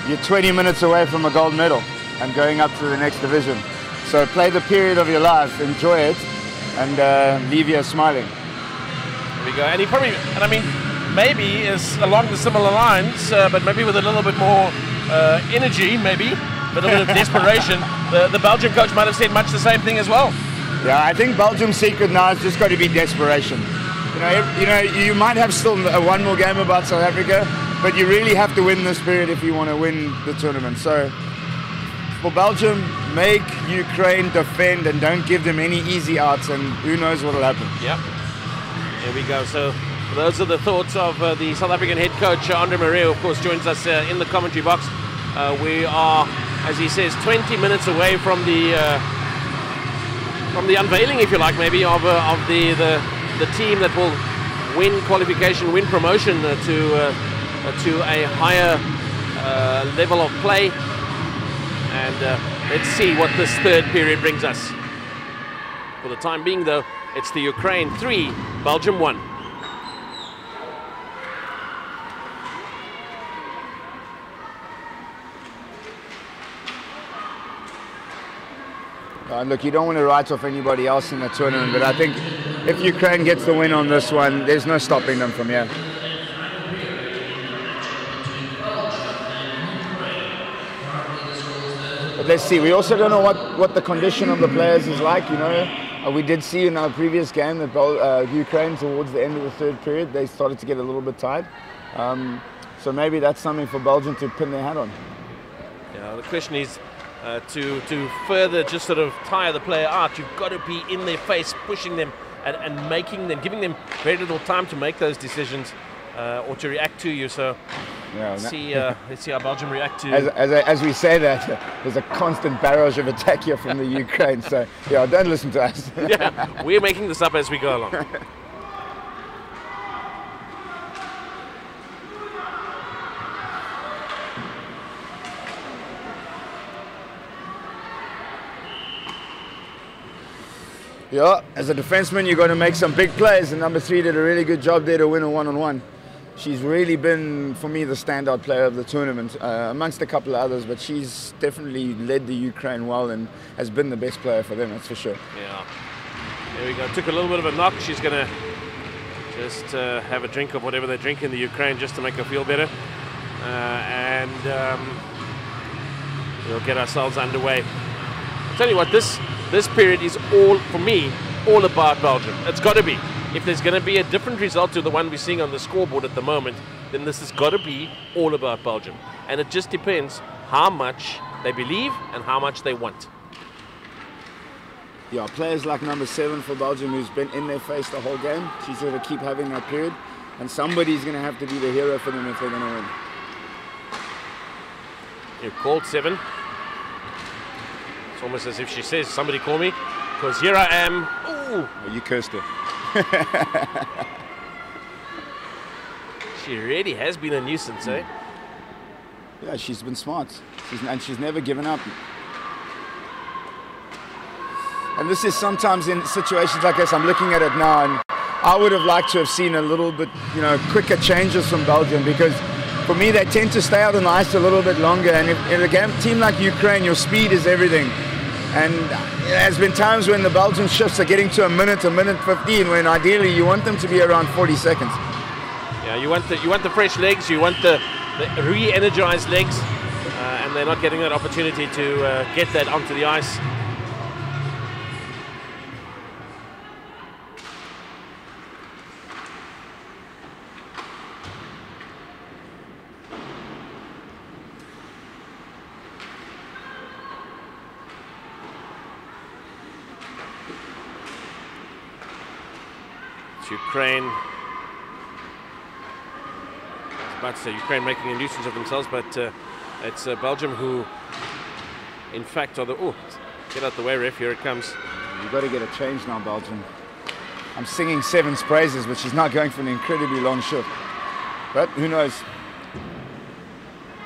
You're 20 minutes away from a gold medal and going up to the next division. So play the period of your life, enjoy it, and leave here smiling. There we go. And he probably, and I mean, maybe is along the similar lines, but maybe with a little bit more energy, maybe a little bit of desperation. The Belgian coach might have said much the same thing as well. Yeah, I think Belgium's secret now has just got to be desperation. You might have still one more game about South Africa, but you really have to win this period if you want to win the tournament. So for Belgium, make Ukraine defend and don't give them any easy outs, and who knows what will happen. Yep. Here we go. So those are the thoughts of the South African head coach, Andre Murray, of course, joins us in the commentary box. We are, as he says, 20 minutes away from the unveiling, if you like, maybe, of the team that will win qualification, win promotion to a higher level of play. And let's see what this third period brings us. For the time being, though, it's the Ukraine 3, Belgium 1. Look, you don't want to write off anybody else in the tournament, but I think if Ukraine gets the win on this one, there's no stopping them from here. But let's see. We also don't know what the condition of the players is like. We did see in our previous game that Ukraine, towards the end of the third period, they started to get a little bit tired. So maybe that's something for Belgium to pin their hat on. Yeah, the question is, to further just sort of tire the player out, you've got to be in their face, pushing them and making them, giving them very little time to make those decisions or to react to you. So yeah, let's see how Belgium react to. As we say that, there's a constant barrage of attack here from the Ukraine. So yeah, don't listen to us. Yeah, we're making this up as we go along. Yeah, as a defenseman, you've got to make some big plays, and number 3 did a really good job there to win a one-on-one. She's really been, for me, the standout player of the tournament, amongst a couple of others, but she's definitely led the Ukraine well and has been the best player for them, that's for sure. Yeah. There we go. Took a little bit of a knock. She's going to just have a drink of whatever they drink in the Ukraine just to make her feel better. And we'll get ourselves underway. I'll tell you what, this period is all, for me, all about Belgium. It's got to be. If there's going to be a different result to the one we're seeing on the scoreboard at the moment, then this has got to be all about Belgium. And it just depends how much they believe and how much they want. Yeah, players like number 7 for Belgium, who's been in their face the whole game. She's going to keep having that period. And somebody's going to have to be the hero for them if they're going to win. You called 7. It's almost as if she says, somebody call me, because here I am. Ooh. Oh, you cursed her. She really has been a nuisance, eh? Yeah, she's been smart. She's never given up. And this is sometimes in situations like this, I'm looking at it now, and I would have liked to have seen a little bit, quicker changes from Belgium, because for me, they tend to stay out on the ice a little bit longer. And in a team like Ukraine, your speed is everything. And there's been times when the Belgian shifts are getting to a minute 15, when ideally you want them to be around 40 seconds. Yeah, you want the fresh legs, you want the re-energized legs, and they're not getting that opportunity to get that onto the ice. Ukraine. I was about to say Ukraine making a nuisance of themselves, but it's Belgium who, in fact, are the... Oh, get out the way, ref. Here it comes. You've got to get a change now, Belgium. I'm singing Seven's praises, but she's not going for an incredibly long shift. But who knows?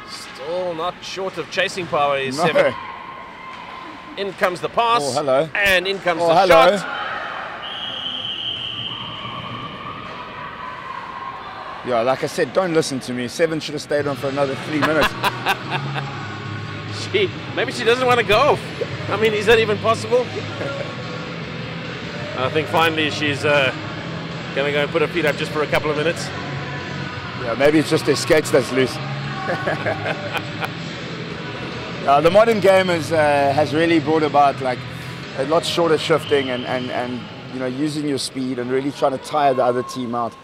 Still not short of chasing power is No. Seven. In comes the pass. Oh, hello. And in comes the hello. shot. Yeah, like I said, don't listen to me. Seven should have stayed on for another 3 minutes. Maybe she doesn't want to go. I mean, is that even possible? I think finally she's going to go and put her feet up just for a couple of minutes. Yeah, maybe it's just their skates that's loose. The modern game has really brought about like a lot shorter shifting and you know, using your speed and really trying to tire the other team out.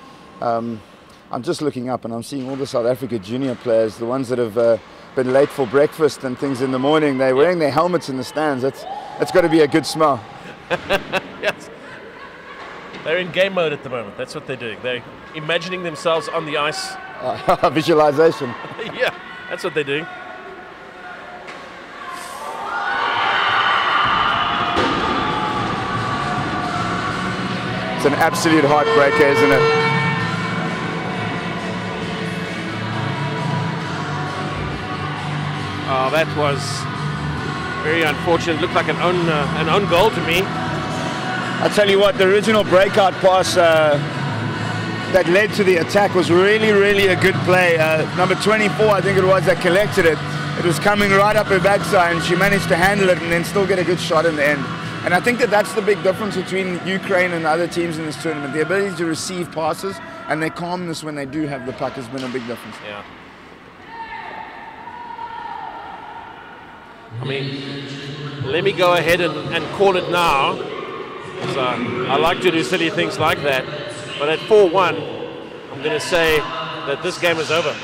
I'm just looking up and I'm seeing all the South Africa junior players, the ones that have been late for breakfast and things in the morning. They're wearing their helmets in the stands. It's got to be a good smell. Yes. They're in game mode at the moment. That's what they're doing. They're imagining themselves on the ice. Visualization. Yeah, that's what they're doing. It's an absolute heartbreaker, isn't it? Oh, that was very unfortunate. Looked like an own goal to me. I tell you what, the original breakout pass that led to the attack was really, really a good play. Number 24, I think it was, that collected it. It was coming right up her backside and she managed to handle it and then still get a good shot in the end. And I think that's the big difference between Ukraine and other teams in this tournament. The ability to receive passes and their calmness when they do have the puck has been a big difference. Yeah. I mean, let me go ahead and call it now. So I like to do silly things like that. But at 4-1, I'm going to say that this game is over.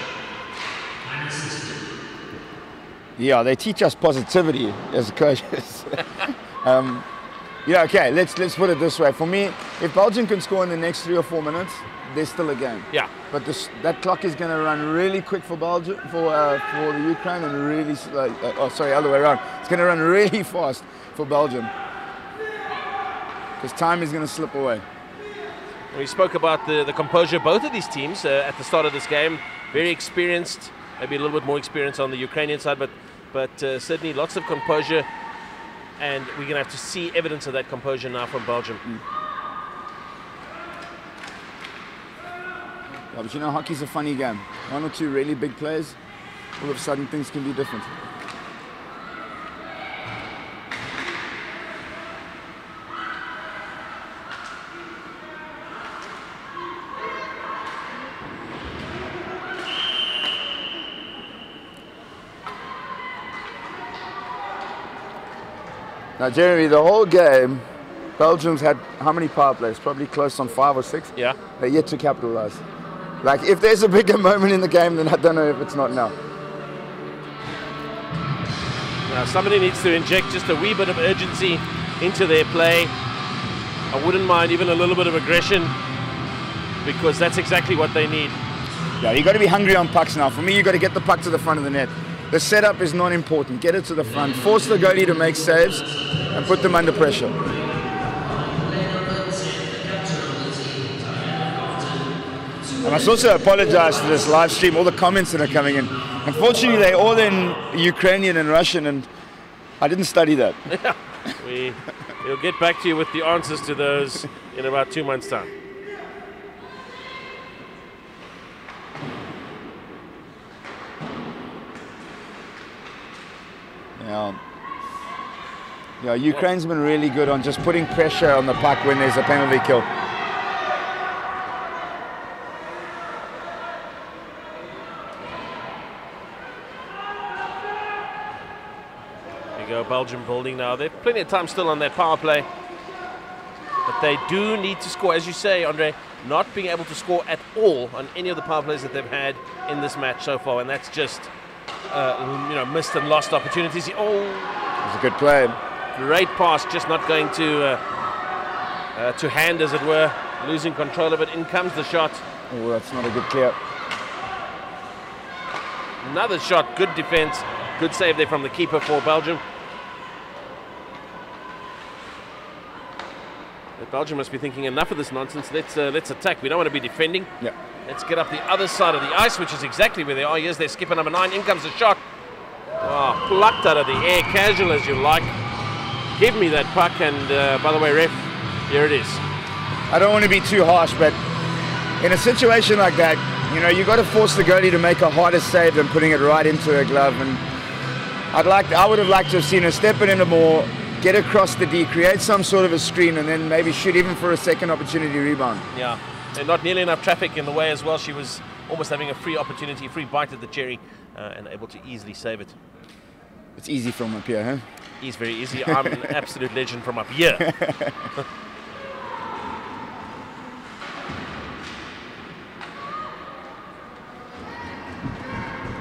Yeah, they teach us positivity as coaches. Yeah, okay, let's put it this way. For me, if Belgium can score in the next 3 or 4 minutes, there's still a game. Yeah. But that clock is going to run really quick for Belgium, for the Ukraine, and really, other way around. It's going to run really fast for Belgium. Because time is going to slip away. We spoke about the composure of both of these teams at the start of this game. Very experienced, maybe a little bit more experience on the Ukrainian side, but certainly lots of composure. And we're going to have to see evidence of that composure now from Belgium. Yeah, but you know, hockey's a funny game. 1 or 2 really big plays, all of a sudden things can be different. Now, Jeremy, the whole game, Belgium's had how many power plays? Probably close on 5 or 6. Yeah. They're yet to capitalize. Like, if there's a bigger moment in the game, then I don't know if it's not now. Now, somebody needs to inject just a wee bit of urgency into their play. I wouldn't mind even a little bit of aggression, because that's exactly what they need. Yeah, you got to be hungry on pucks now. For me, you got to get the puck to the front of the net. The setup is not important. Get it to the front. Force the goalie to make saves and put them under pressure. I must also apologize for this live stream, all the comments that are coming in. Unfortunately, they're all in Ukrainian and Russian, and I didn't study that. Yeah, we'll get back to you with the answers to those in about 2 months' time. Yeah, Ukraine's been really good on just putting pressure on the puck when there's a penalty kill. There you go, Belgium building now. They've plenty of time still on that power play. But they do need to score, as you say, Andre, not being able to score at all on any of the power plays that they've had in this match so far. And that's just, missed and lost opportunities. Oh, it's a good play. Great pass, just not going to hand, as it were. losing control of it. In comes the shot. Oh, that's not a good clear. Another shot, good defense, good save there from the keeper for Belgium. But Belgium must be thinking, enough of this nonsense, let's attack. We don't want to be defending. Yeah. Let's get up the other side of the ice, which is exactly where they are. Here's their skipper, number 9. In comes the shot. Oh, plucked out of the air, casual as you like. Give me that puck, and by the way, ref, here it is. I don't want to be too harsh, but in a situation like that, you know, you got to force the goalie to make a harder save than putting it right into a glove. And I would have liked to have seen her step it in more, get across the D, create some sort of a screen, and then maybe shoot even for a second opportunity rebound. Yeah, and not nearly enough traffic in the way as well. She was almost having a free opportunity, free bite at the cherry, and able to easily save it. It's easy from up here, huh? It's very easy. I'm an absolute legend from up here.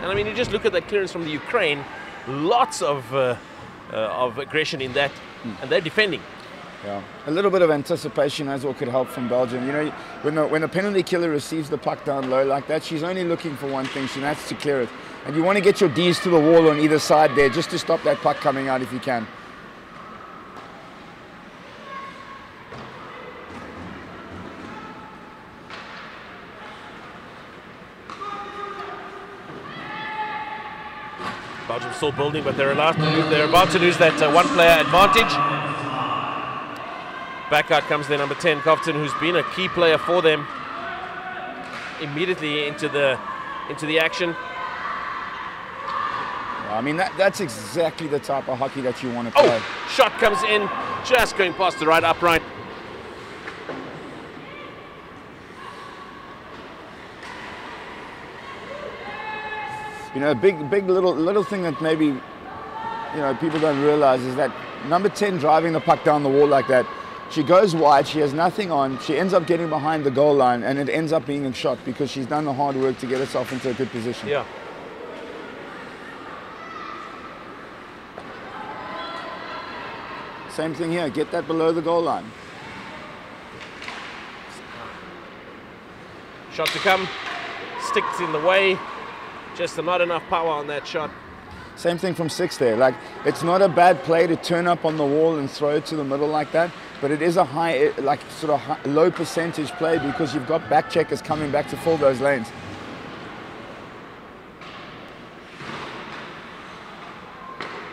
And I mean, you just look at that clearance from the Ukraine, lots of aggression in that, and they're defending. Yeah, a little bit of anticipation as well could help from Belgium. You know, when the penalty killer receives the puck down low like that, she's only looking for one thing, and that's to clear it. And you want to get your Ds to the wall on either side there, just to stop that puck coming out if you can. Belgium still building, but they're about to lose that one-player advantage. Back out comes their number 10, Cofton, who's been a key player for them. Immediately into the action. I mean, that's exactly the type of hockey that you want to play. Oh, shot comes in, just going past the right upright. You know, a big little thing that maybe, you know, people don't realize is that number 10 driving the puck down the wall like that, she goes wide, she has nothing on, she ends up getting behind the goal line, and it ends up being a shot because she's done the hard work to get herself into a good position. Yeah. Same thing here, get that below the goal line. Shot to come, sticks in the way. Just not enough power on that shot. Same thing from 6 there. Like, it's not a bad play to turn up on the wall and throw it to the middle like that, but it is a high, like sort of high, low percentage play because you've got back checkers coming back to fill those lanes.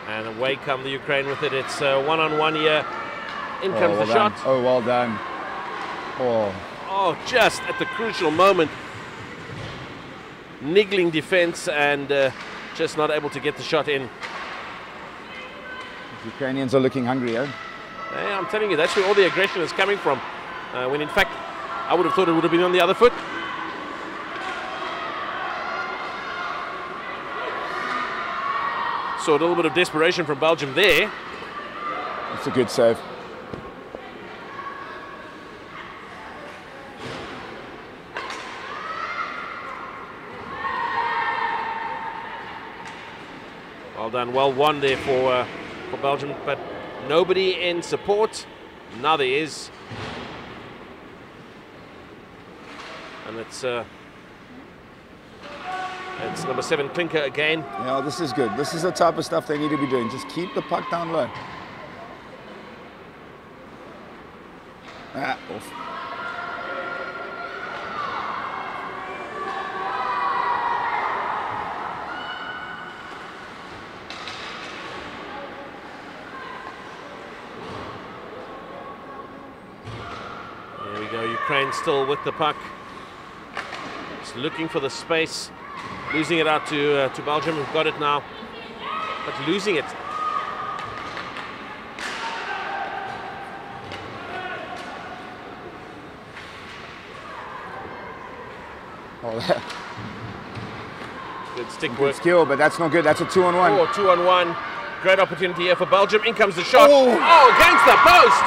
And away come the Ukraine with it. It's one-on-one here. In comes the shot. Oh, well done. Oh, just at the crucial moment. Niggling defense and just not able to get the shot in. The Ukrainians are looking hungry, eh? Hey, I'm telling you, that's where all the aggression is coming from. When in fact, I would have thought it would have been on the other foot. So a little bit of desperation from Belgium there. It's a good save. Well done, well won there for Belgium, but nobody in support. Now there is. And it's number 7, Klinker again. Yeah, this is good. This is the type of stuff they need to be doing. Just keep the puck down low. Off. There we go, Ukraine still with the puck. Just looking for the space. Losing it out to Belgium, who've got it now. But losing it. Oh, good stick work. good skill, but that's not good. That's a 2-on-1. Oh, 2-on-1. Great opportunity here for Belgium. In comes the shot. Oh, against the post.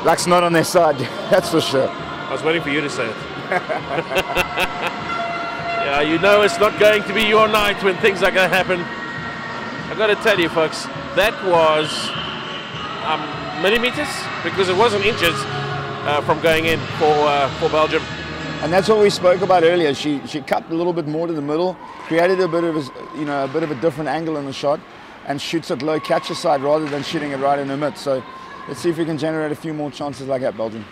Luck's not on their side, that's for sure. I was waiting for you to say it. Yeah, you know it's not going to be your night when things are going to happen. I've got to tell you, folks, that was millimeters, because it wasn't inches from going in for Belgium. And that's what we spoke about earlier. She cut a little bit more to the middle, created a bit of a different angle in the shot, and shoots at low catcher side rather than shooting it right in the mid. So let's see if we can generate a few more chances like that, Belgium.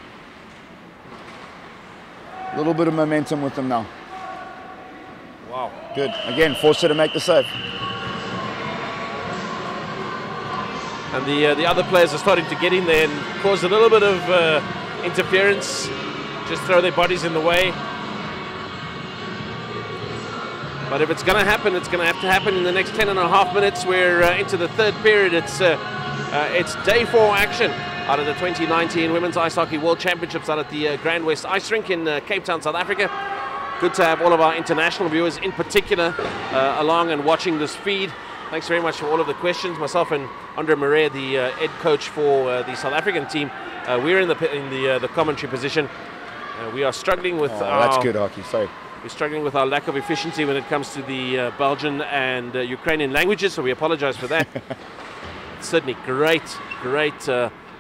A little bit of momentum with them now. Wow. Good. Again, forced her to make the save. And the other players are starting to get in there and cause a little bit of interference, just throw their bodies in the way. But if it's going to happen, it's going to have to happen in the next 10.5 minutes. We're into the third period. It's day 4 action out of the 2019 Women's Ice Hockey World Championships out at the GrandWest Ice Rink in Cape Town, South Africa. Good to have all of our international viewers in particular along and watching this feed. Thanks very much for all of the questions. Myself and Andre Marais, the head coach for the South African team, we're in the commentary position. We are struggling with that's good hockey. Sorry. We're struggling with our lack of efficiency when it comes to the Belgian and Ukrainian languages, so we apologize for that. Certainly great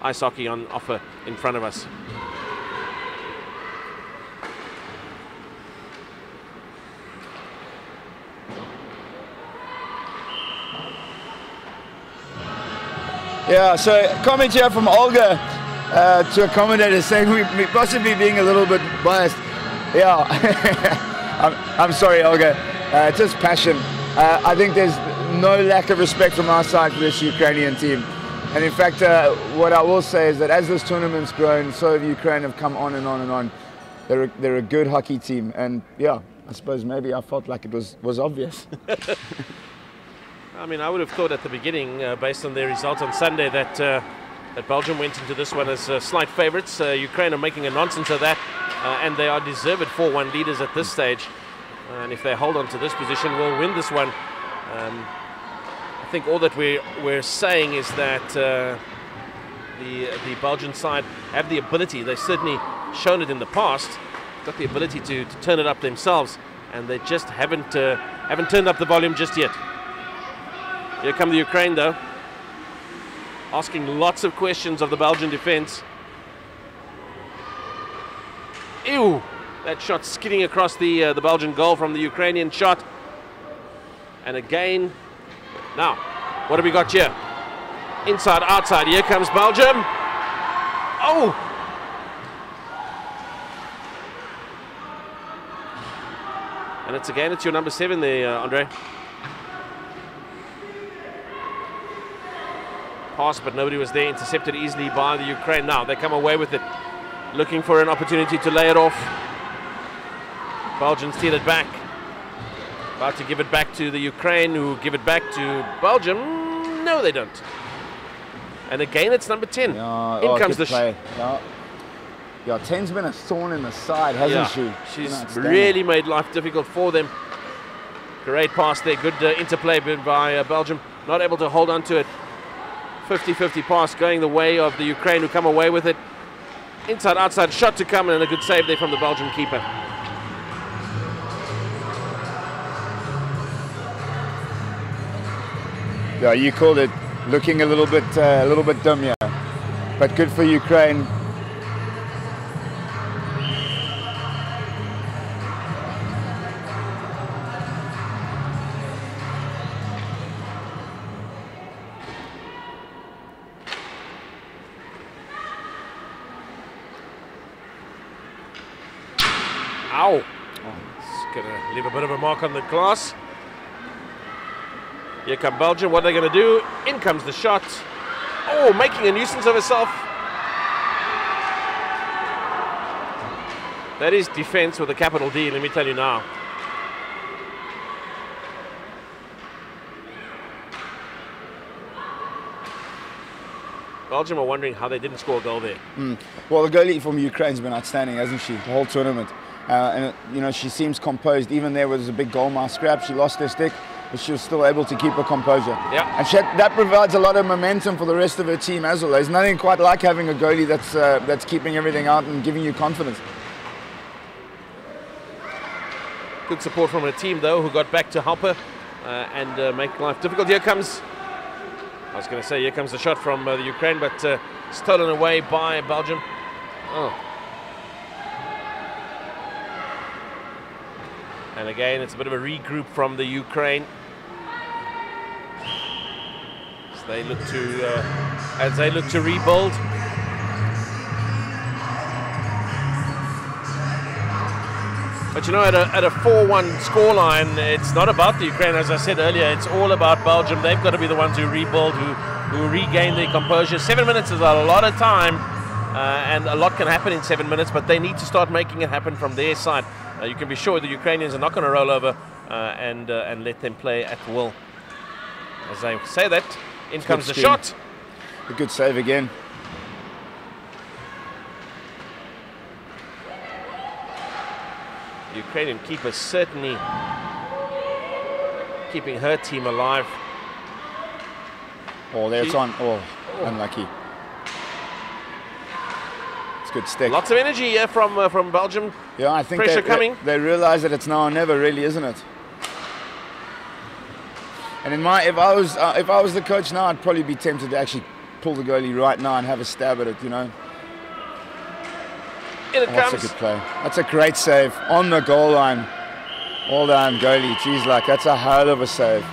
ice hockey on offer in front of us. Yeah, so comment here from Olga to a commentator saying we possibly being a little bit biased. Yeah, I'm sorry, Olga. Just passion. I think there's no lack of respect from our side for this Ukrainian team. And in fact, what I will say is that as this tournament's grown, so have Ukraine have come on and on and on. They're a good hockey team. And yeah, I suppose maybe I felt like it was obvious. I mean, I would have thought at the beginning, based on their result on Sunday, that Belgium went into this one as slight favourites. Ukraine are making a nonsense of that, and they are deserved 4-1 leaders at this stage. And if they hold on to this position, we'll win this one. I think all that we're saying is that the Belgian side have the ability. They've certainly shown it in the past. Got the ability to turn it up themselves, and they just haven't turned up the volume just yet. Here come the Ukraine, though, asking lots of questions of the Belgian defense. Ew! That shot skidding across the Belgian goal from the Ukrainian shot. And again, now, what have we got here? Inside, outside, here comes Belgium. Oh! And it's your number 7 there, Andre. Pass, but nobody was there. Intercepted easily by the Ukraine. Now they come away with it, looking for an opportunity to lay it off. Belgians steal it back. About to give it back to the Ukraine, who give it back to Belgium. No, they don't. And again, it's number 10. In comes the play. Yeah, 10's been a thorn in the side, hasn't she? She's really made life difficult for them. Great pass there. Good interplay by Belgium. Not able to hold on to it. 50-50 pass going the way of the Ukraine, who come away with it. Inside, outside, shot to come, and a good save there from the Belgian keeper. Yeah, you called it looking a little bit dumb, yeah. But good for Ukraine. Ow! It's going to leave a bit of a mark on the glass. Here come Belgium. What are they going to do? In comes the shot. Oh, making a nuisance of herself. That is defense with a capital D, let me tell you now. Belgium are wondering how they didn't score a goal there. Well, the goalie from Ukraine's been outstanding, hasn't she? The whole tournament. And you know, she seems composed. Even there was a big goal mouth scrap. She lost her stick, but she was still able to keep her composure. Yeah. And that provides a lot of momentum for the rest of her team as well. There's nothing quite like having a goalie that's keeping everything out and giving you confidence. Good support from her team, though, who got back to help her and make life difficult. Here comes I was going to say, here comes the shot from the Ukraine, but stolen away by Belgium. Oh. And again, it's a bit of a regroup from the Ukraine. As they look to rebuild. But you know, at a 4-1 scoreline, it's not about the Ukraine, as I said earlier. It's all about Belgium. They've got to be the ones who rebuild, who regain their composure. 7 minutes is a lot of time, and a lot can happen in 7 minutes, but they need to start making it happen from their side. You can be sure the Ukrainians are not going to roll over and let them play at will. As I say that, in comes the shot. A good save again. The Ukrainian keeper certainly keeping her team alive. Oh, there it's on. Oh, unlucky. It's good stick. Lots of energy here from Belgium. Yeah, I think pressure coming. They realize that it's now or never, really, isn't it? And if I was the coach now, I'd probably be tempted to actually pull the goalie right now and have a stab at it, you know. In it comes. That's a good play. That's a great save on the goal line. Well done, goalie. Geez, like that's a hell of a save.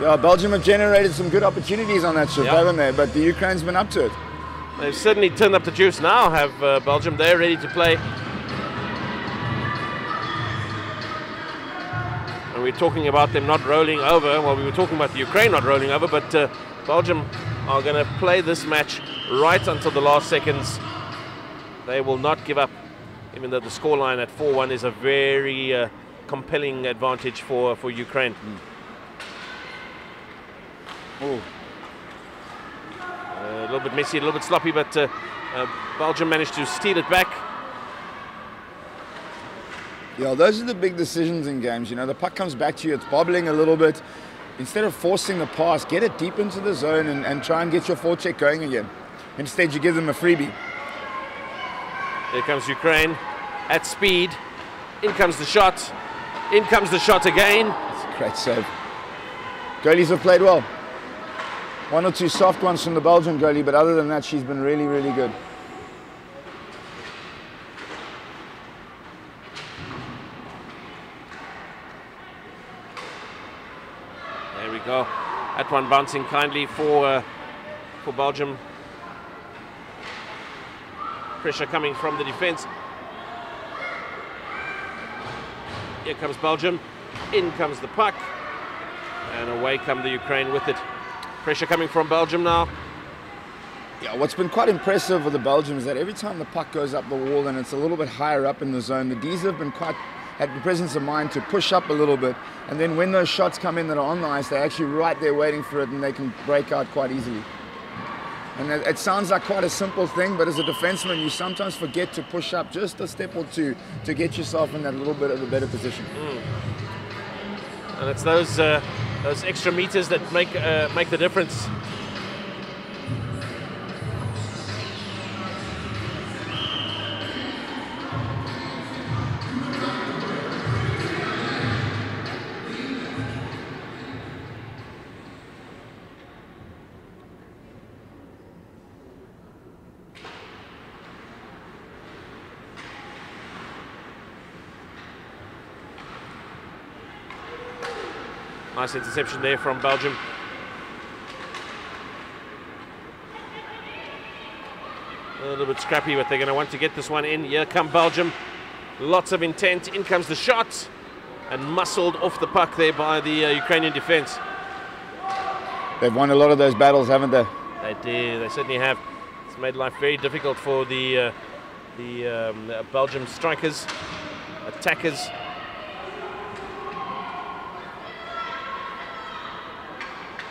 Yeah, Belgium have generated some good opportunities on that shift, haven't they? But the Ukraine's been up to it. They've certainly turned up the juice now, have Belgium. They're ready to play. And we're talking about them not rolling over. Well, we were talking about the Ukraine not rolling over, but Belgium are going to play this match right until the last seconds. They will not give up, even though the scoreline at 4-1 is a very compelling advantage for Ukraine. Oh. A little bit messy, a little bit sloppy, but Belgium managed to steal it back. Yeah, those are the big decisions in games. You know, the puck comes back to you, it's bobbling a little bit. Instead of forcing the pass, get it deep into the zone and try and get your forecheck going again. Instead, you give them a freebie. Here comes Ukraine at speed. In comes the shot. In comes the shot again. That's a great save. Goalies have played well. One or two soft ones from the Belgian goalie, but other than that, she's been really, really good. There we go. That one bouncing kindly for Belgium. Pressure coming from the defense. Here comes Belgium. In comes the puck. And away come the Ukraine with it. Pressure coming from Belgium now. Yeah, what's been quite impressive with the Belgium is that every time the puck goes up the wall and it's a little bit higher up in the zone, the D's have been had the presence of mind to push up a little bit. And then when those shots come in that are on the ice, they're actually right there waiting for it and they can break out quite easily. And it sounds like quite a simple thing, but as a defenseman, you sometimes forget to push up just a step or two to get yourself in that little bit of a better position. And it's those extra meters that make the difference. Nice interception there from Belgium. A little bit scrappy, but they're going to want to get this one in. Here come Belgium. Lots of intent. In comes the shot. And muscled off the puck there by the Ukrainian defense. They've won a lot of those battles, haven't they? They do. They certainly have. It's made life very difficult for the Belgium strikers, attackers.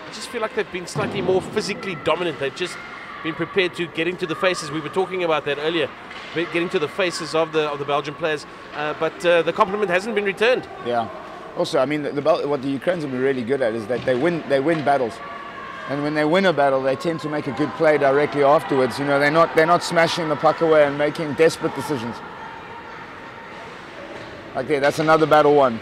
I just feel like they've been slightly more physically dominant. They've just been prepared to get into the faces. We were talking about that earlier, getting to the faces of the Belgian players, but the compliment hasn't been returned. Yeah. Also, I mean, what the Ukrainians have been really good at is that they win battles, and when they win a battle, they tend to make a good play directly afterwards. You know, they're not smashing the puck away and making desperate decisions. Okay, that's another battle won.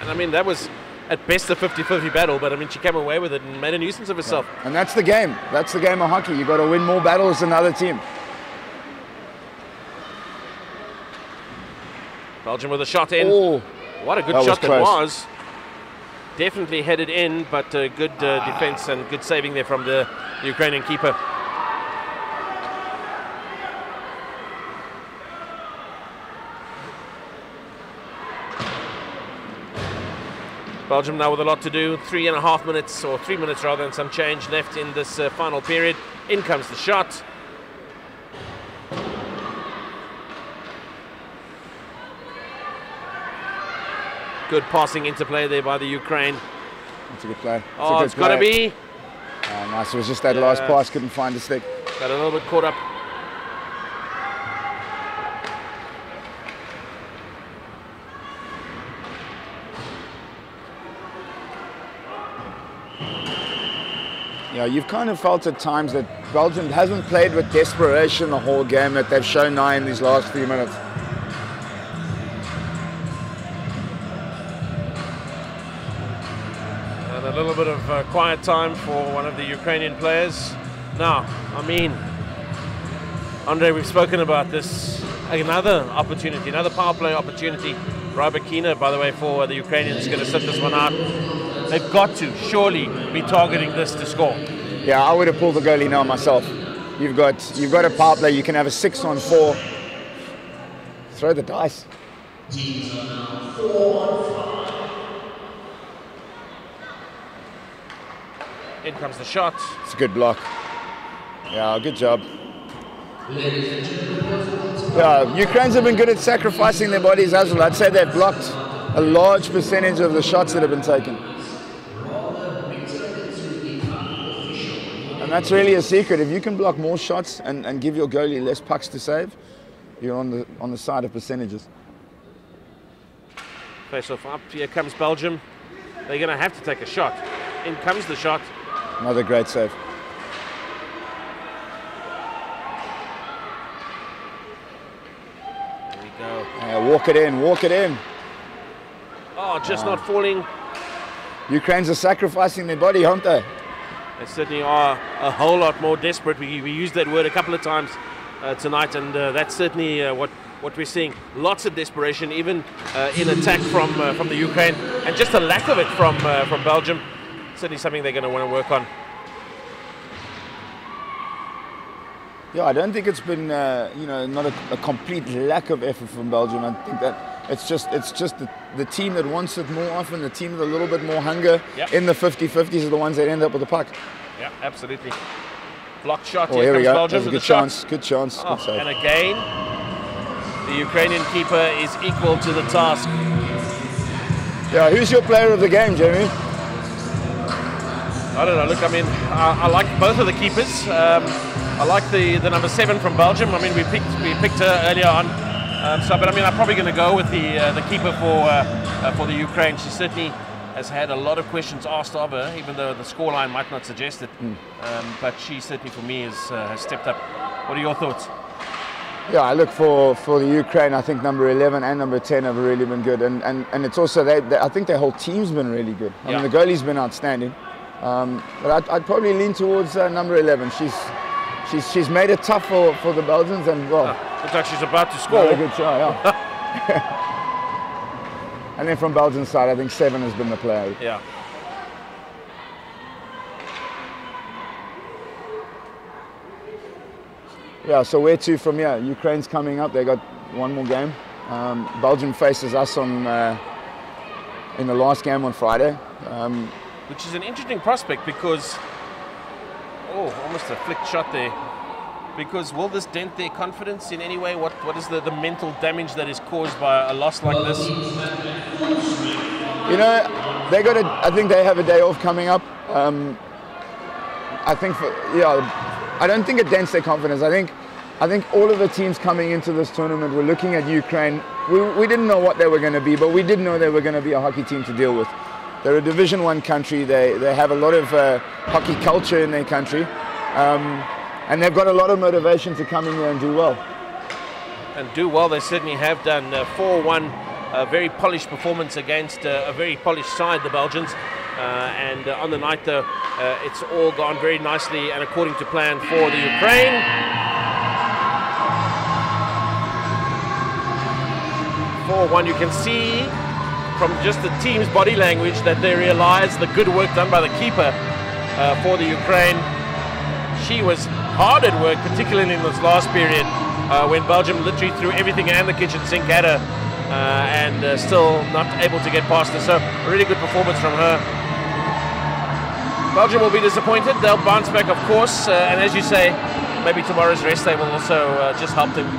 And I mean, that was at best a 50-50 battle, but I mean, she came away with it and made a nuisance of herself. Yeah. And that's the game. That's the game of hockey. You've got to win more battles than the other team. Belgium with a shot in. Oh, what a good shot that was. Definitely headed in, but good defense and good saving there from the Ukrainian keeper. Belgium now with a lot to do. 3.5 minutes, or 3 minutes rather, and some change left in this final period. In comes the shot. Good passing interplay there by the Ukraine. That's a good play. Oh, it's got to be. Oh, nice. It was just that last pass, couldn't find the stick. Got a little bit caught up. Yeah, you've kind of felt at times that Belgium hasn't played with desperation the whole game that they've shown now in these last few minutes. And a little bit of quiet time for one of the Ukrainian players. Now, I mean, Andre, we've spoken about this. Another opportunity, another power play opportunity. Rybakina, by the way, for the Ukrainians, is going to sit this one out. They've got to surely be targeting this to score. Yeah, I would have pulled the goalie now myself. You've got a power play. You can have a 6-on-4. Throw the dice. Teams are now 4-on-5. In comes the shot. It's a good block. Yeah, good job. Yeah, Ukrainians have been good at sacrificing their bodies as well. I'd say they've blocked a large percentage of the shots that have been taken. And that's really a secret. If you can block more shots and give your goalie less pucks to save, you're on the side of percentages. Face off up. Here comes Belgium. They're going to have to take a shot. In comes the shot. Another great save. There we go. Yeah, walk it in, walk it in. Oh, just not falling. Ukrainians are sacrificing their body, aren't they? They certainly are a whole lot more desperate. We used that word a couple of times tonight, and that's certainly what we're seeing. Lots of desperation, even in attack from the Ukraine, and just a lack of it from Belgium. Certainly something they're going to want to work on. Yeah, I don't think it's been not a complete lack of effort from Belgium. I think that it's just the team that wants it more often, the team with a little bit more hunger in the 50-50s are the ones that end up with the puck. Yeah, absolutely. Blocked shot. Oh, here we go. Belgium That's a with good chance. Good chance. Oh, Good save. and again, the Ukrainian keeper is equal to the task. Yeah, who's your player of the game, Jeremy? I don't know. Look, I mean, I like both of the keepers. I like the number 7 from Belgium. I mean, we picked her earlier on. But I mean, I'm probably going to go with the keeper for the Ukraine. She certainly has had a lot of questions asked of her, even though the scoreline might not suggest it. But she certainly, for me, has stepped up. What are your thoughts? Yeah, I look for the Ukraine. I think number 11 and number 10 have really been good, and it's also I think their whole team's been really good. I mean, the goalie's been outstanding. But I'd probably lean towards number 11. She's made it tough for the Belgians, and well, looks like she's about to score. A good try, yeah. And then from Belgium's side, I think 7 has been the player. Yeah. Yeah. So where to from here? Ukraine's coming up. They got one more game. Belgium faces us in the last game on Friday. Which is an interesting prospect because, almost a flicked shot there. Because will this dent their confidence in any way? What is the mental damage that is caused by a loss like this? You know, I think they have a day off coming up. I think I don't think it dents their confidence. I think all of the teams coming into this tournament were looking at Ukraine. We didn't know what they were going to be, but we did know they were going to be a hockey team to deal with. They're a Division 1 country. They have a lot of hockey culture in their country. And they've got a lot of motivation to come in here and do well. And do well, they certainly have done. 4-1 a very polished performance against a very polished side, the Belgians. And on the night, though, it's all gone very nicely and according to plan for the Ukraine. 4-1, you can see from just the team's body language that they realize the good work done by the keeper for the Ukraine. She was hard at work, particularly in this last period, when Belgium literally threw everything and the kitchen sink at her, and still not able to get past her. So a really good performance from her. Belgium will be disappointed. They'll bounce back, of course, and as you say, maybe tomorrow's rest day will also just help them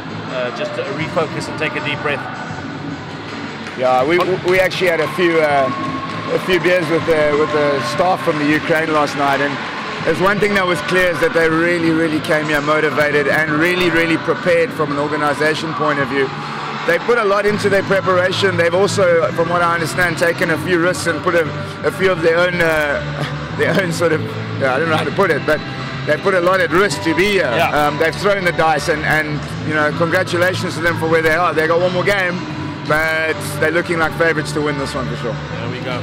just refocus and take a deep breath. Yeah, we actually had a few beers with the staff from the Ukraine last night, and there's one thing that was clear is that they really came here motivated and really prepared from an organization point of view. They put a lot into their preparation. They've also, from what I understand, taken a few risks and put a few of their own sort of, I don't know how to put it, but they put a lot at risk to be here. Yeah. They've thrown the dice, and you know, congratulations to them for where they are. They got one more game, but they're looking like favourites to win this one for sure. There we go.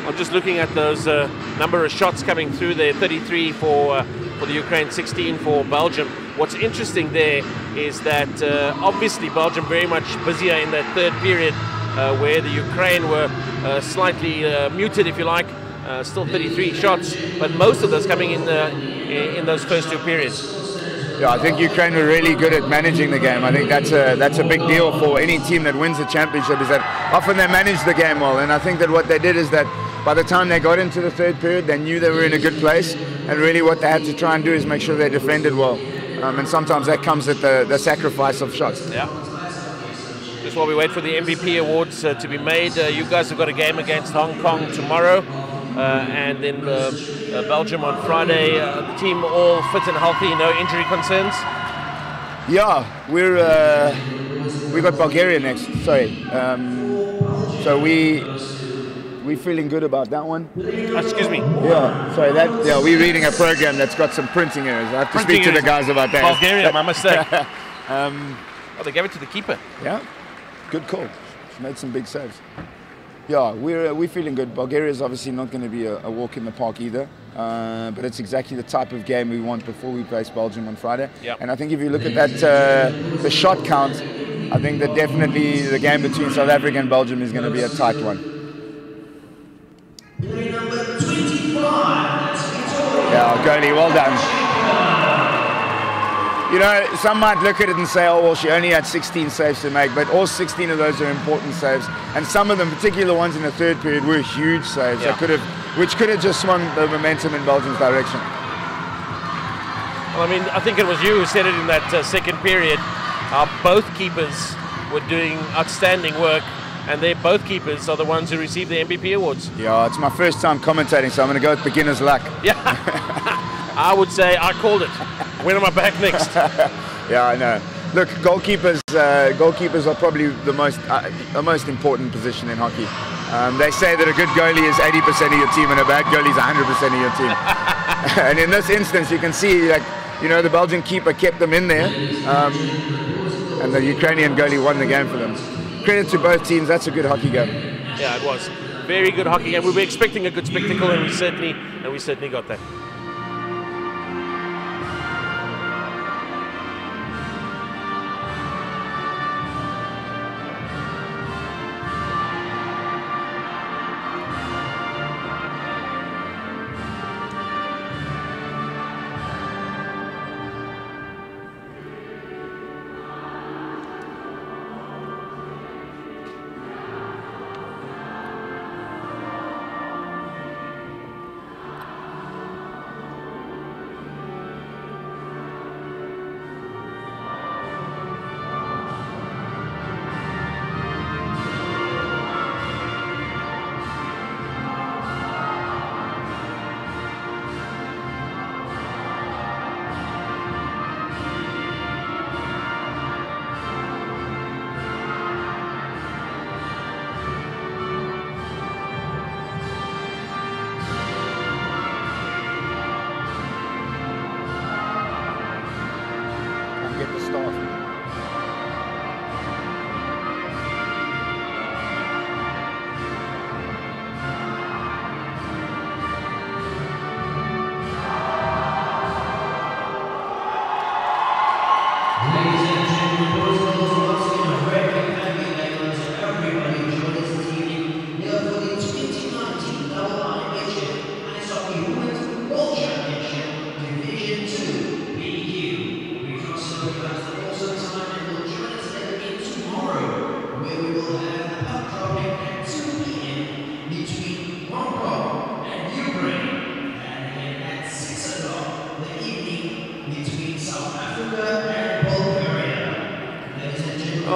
I'm just looking at those number of shots coming through there, 33 for the Ukraine, 16 for Belgium. What's interesting there is that obviously Belgium very much busier in that third period, where the Ukraine were slightly muted, if you like, still 33 shots, but most of those coming in those first two periods. Yeah, I think Ukraine were really good at managing the game. I think that's a big deal for any team that wins a championship, is that often they manage the game well. And I think that what they did is that by the time they got into the third period, they knew they were in a good place. And really what they had to try and do is make sure they defended well. And sometimes that comes at the sacrifice of shots. Yeah. Just while we wait for the MVP awards to be made, you guys have got a game against Hong Kong tomorrow. And then Belgium on Friday. The team all fit and healthy, no injury concerns? Yeah, we got Bulgaria next. Sorry, so we're feeling good about that one. Excuse me. Yeah, sorry. We're reading a program that's got some printing errors. I have to speak to the guys about that. Bulgaria, my mistake. Oh, they gave it to the keeper. Yeah, good call. She made some big saves. Yeah, we're feeling good. Bulgaria is obviously not going to be a walk in the park either, but it's exactly the type of game we want before we face Belgium on Friday. Yep. And I think if you look at that, the shot count, I think that definitely the game between South Africa and Belgium is going to be a tight one. Number 25. Yeah, goalie, well done. You know, some might look at it and say, oh, well, she only had 16 saves to make, but all 16 of those are important saves. And some of them, particularly the ones in the third period, were huge saves, yeah, which could have just swung the momentum in Belgium's direction. Well, I mean, I think it was you who said it in that second period. Both keepers were doing outstanding work, and both keepers are the ones who received the MVP awards. Yeah, it's my first time commentating, so I'm going to go with beginner's luck. Yeah, I would say I called it. When am I back next? Yeah, I know. Look, goalkeepers are probably the most important position in hockey. They say that a good goalie is 80% of your team and a bad goalie is 100% of your team. And in this instance, you can see, like, you know, the Belgian keeper kept them in there, and the Ukrainian goalie won the game for them. Credit to both teams. That's a good hockey game. Yeah, it was very good hockey game. We were expecting a good spectacle, and we certainly got that.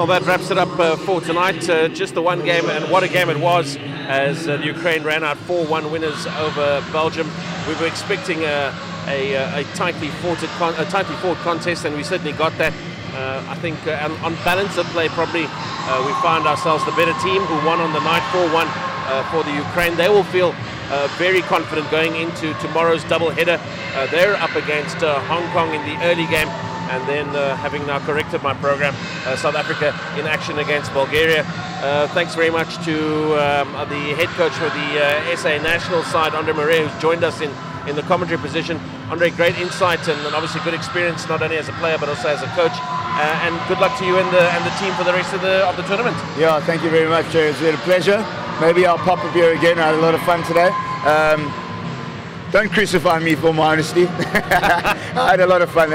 Well, that wraps it up for tonight. Just the one game, and what a game it was, as Ukraine ran out 4-1 winners over Belgium. We were expecting a tightly fought contest, and we certainly got that. I think on balance of play, probably we found ourselves the better team, who won on the night 4-1 for the Ukraine. They will feel very confident going into tomorrow's double-header. They're up against Hong Kong in the early game, and then having now corrected my program, South Africa in action against Bulgaria. Thanks very much to the head coach for the SA national side, Andre Marais, who's joined us in the commentary position. Andre, great insight and obviously good experience, not only as a player but also as a coach. And good luck to you and the team for the rest of the tournament. Yeah, thank you very much. It's been a pleasure. Maybe I'll pop up here again. I had a lot of fun today. Don't crucify me for my honesty. I had a lot of fun.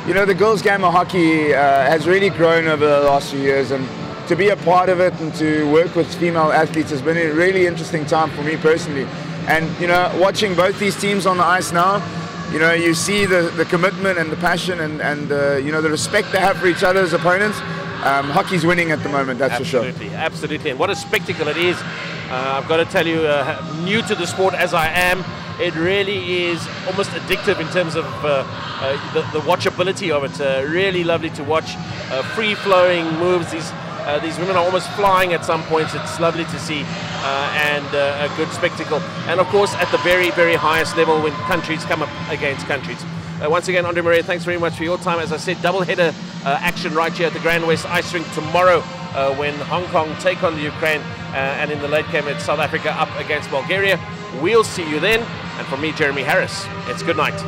You know, the girls' game of hockey has really grown over the last few years, and to be a part of it and to work with female athletes has been a really interesting time for me personally. And you know, watching both these teams on the ice now, you know, you see the commitment and the passion and you know, the respect they have for each other's opponents. Hockey's winning at the moment, that's for sure. Absolutely, absolutely. And what a spectacle it is. I've got to tell you, new to the sport as I am, it really is almost addictive in terms of the watchability of it. Really lovely to watch. Free-flowing moves. These women are almost flying at some points. It's lovely to see, and a good spectacle. And of course, at the very, very highest level, when countries come up against countries. Once again, Andre Marais, thanks very much for your time. As I said, double-header action right here at the GrandWest ice rink tomorrow when Hong Kong take on the Ukraine, and in the late game, it's South Africa up against Bulgaria. We'll see you then. And from me, Jeremy Harris, it's good night.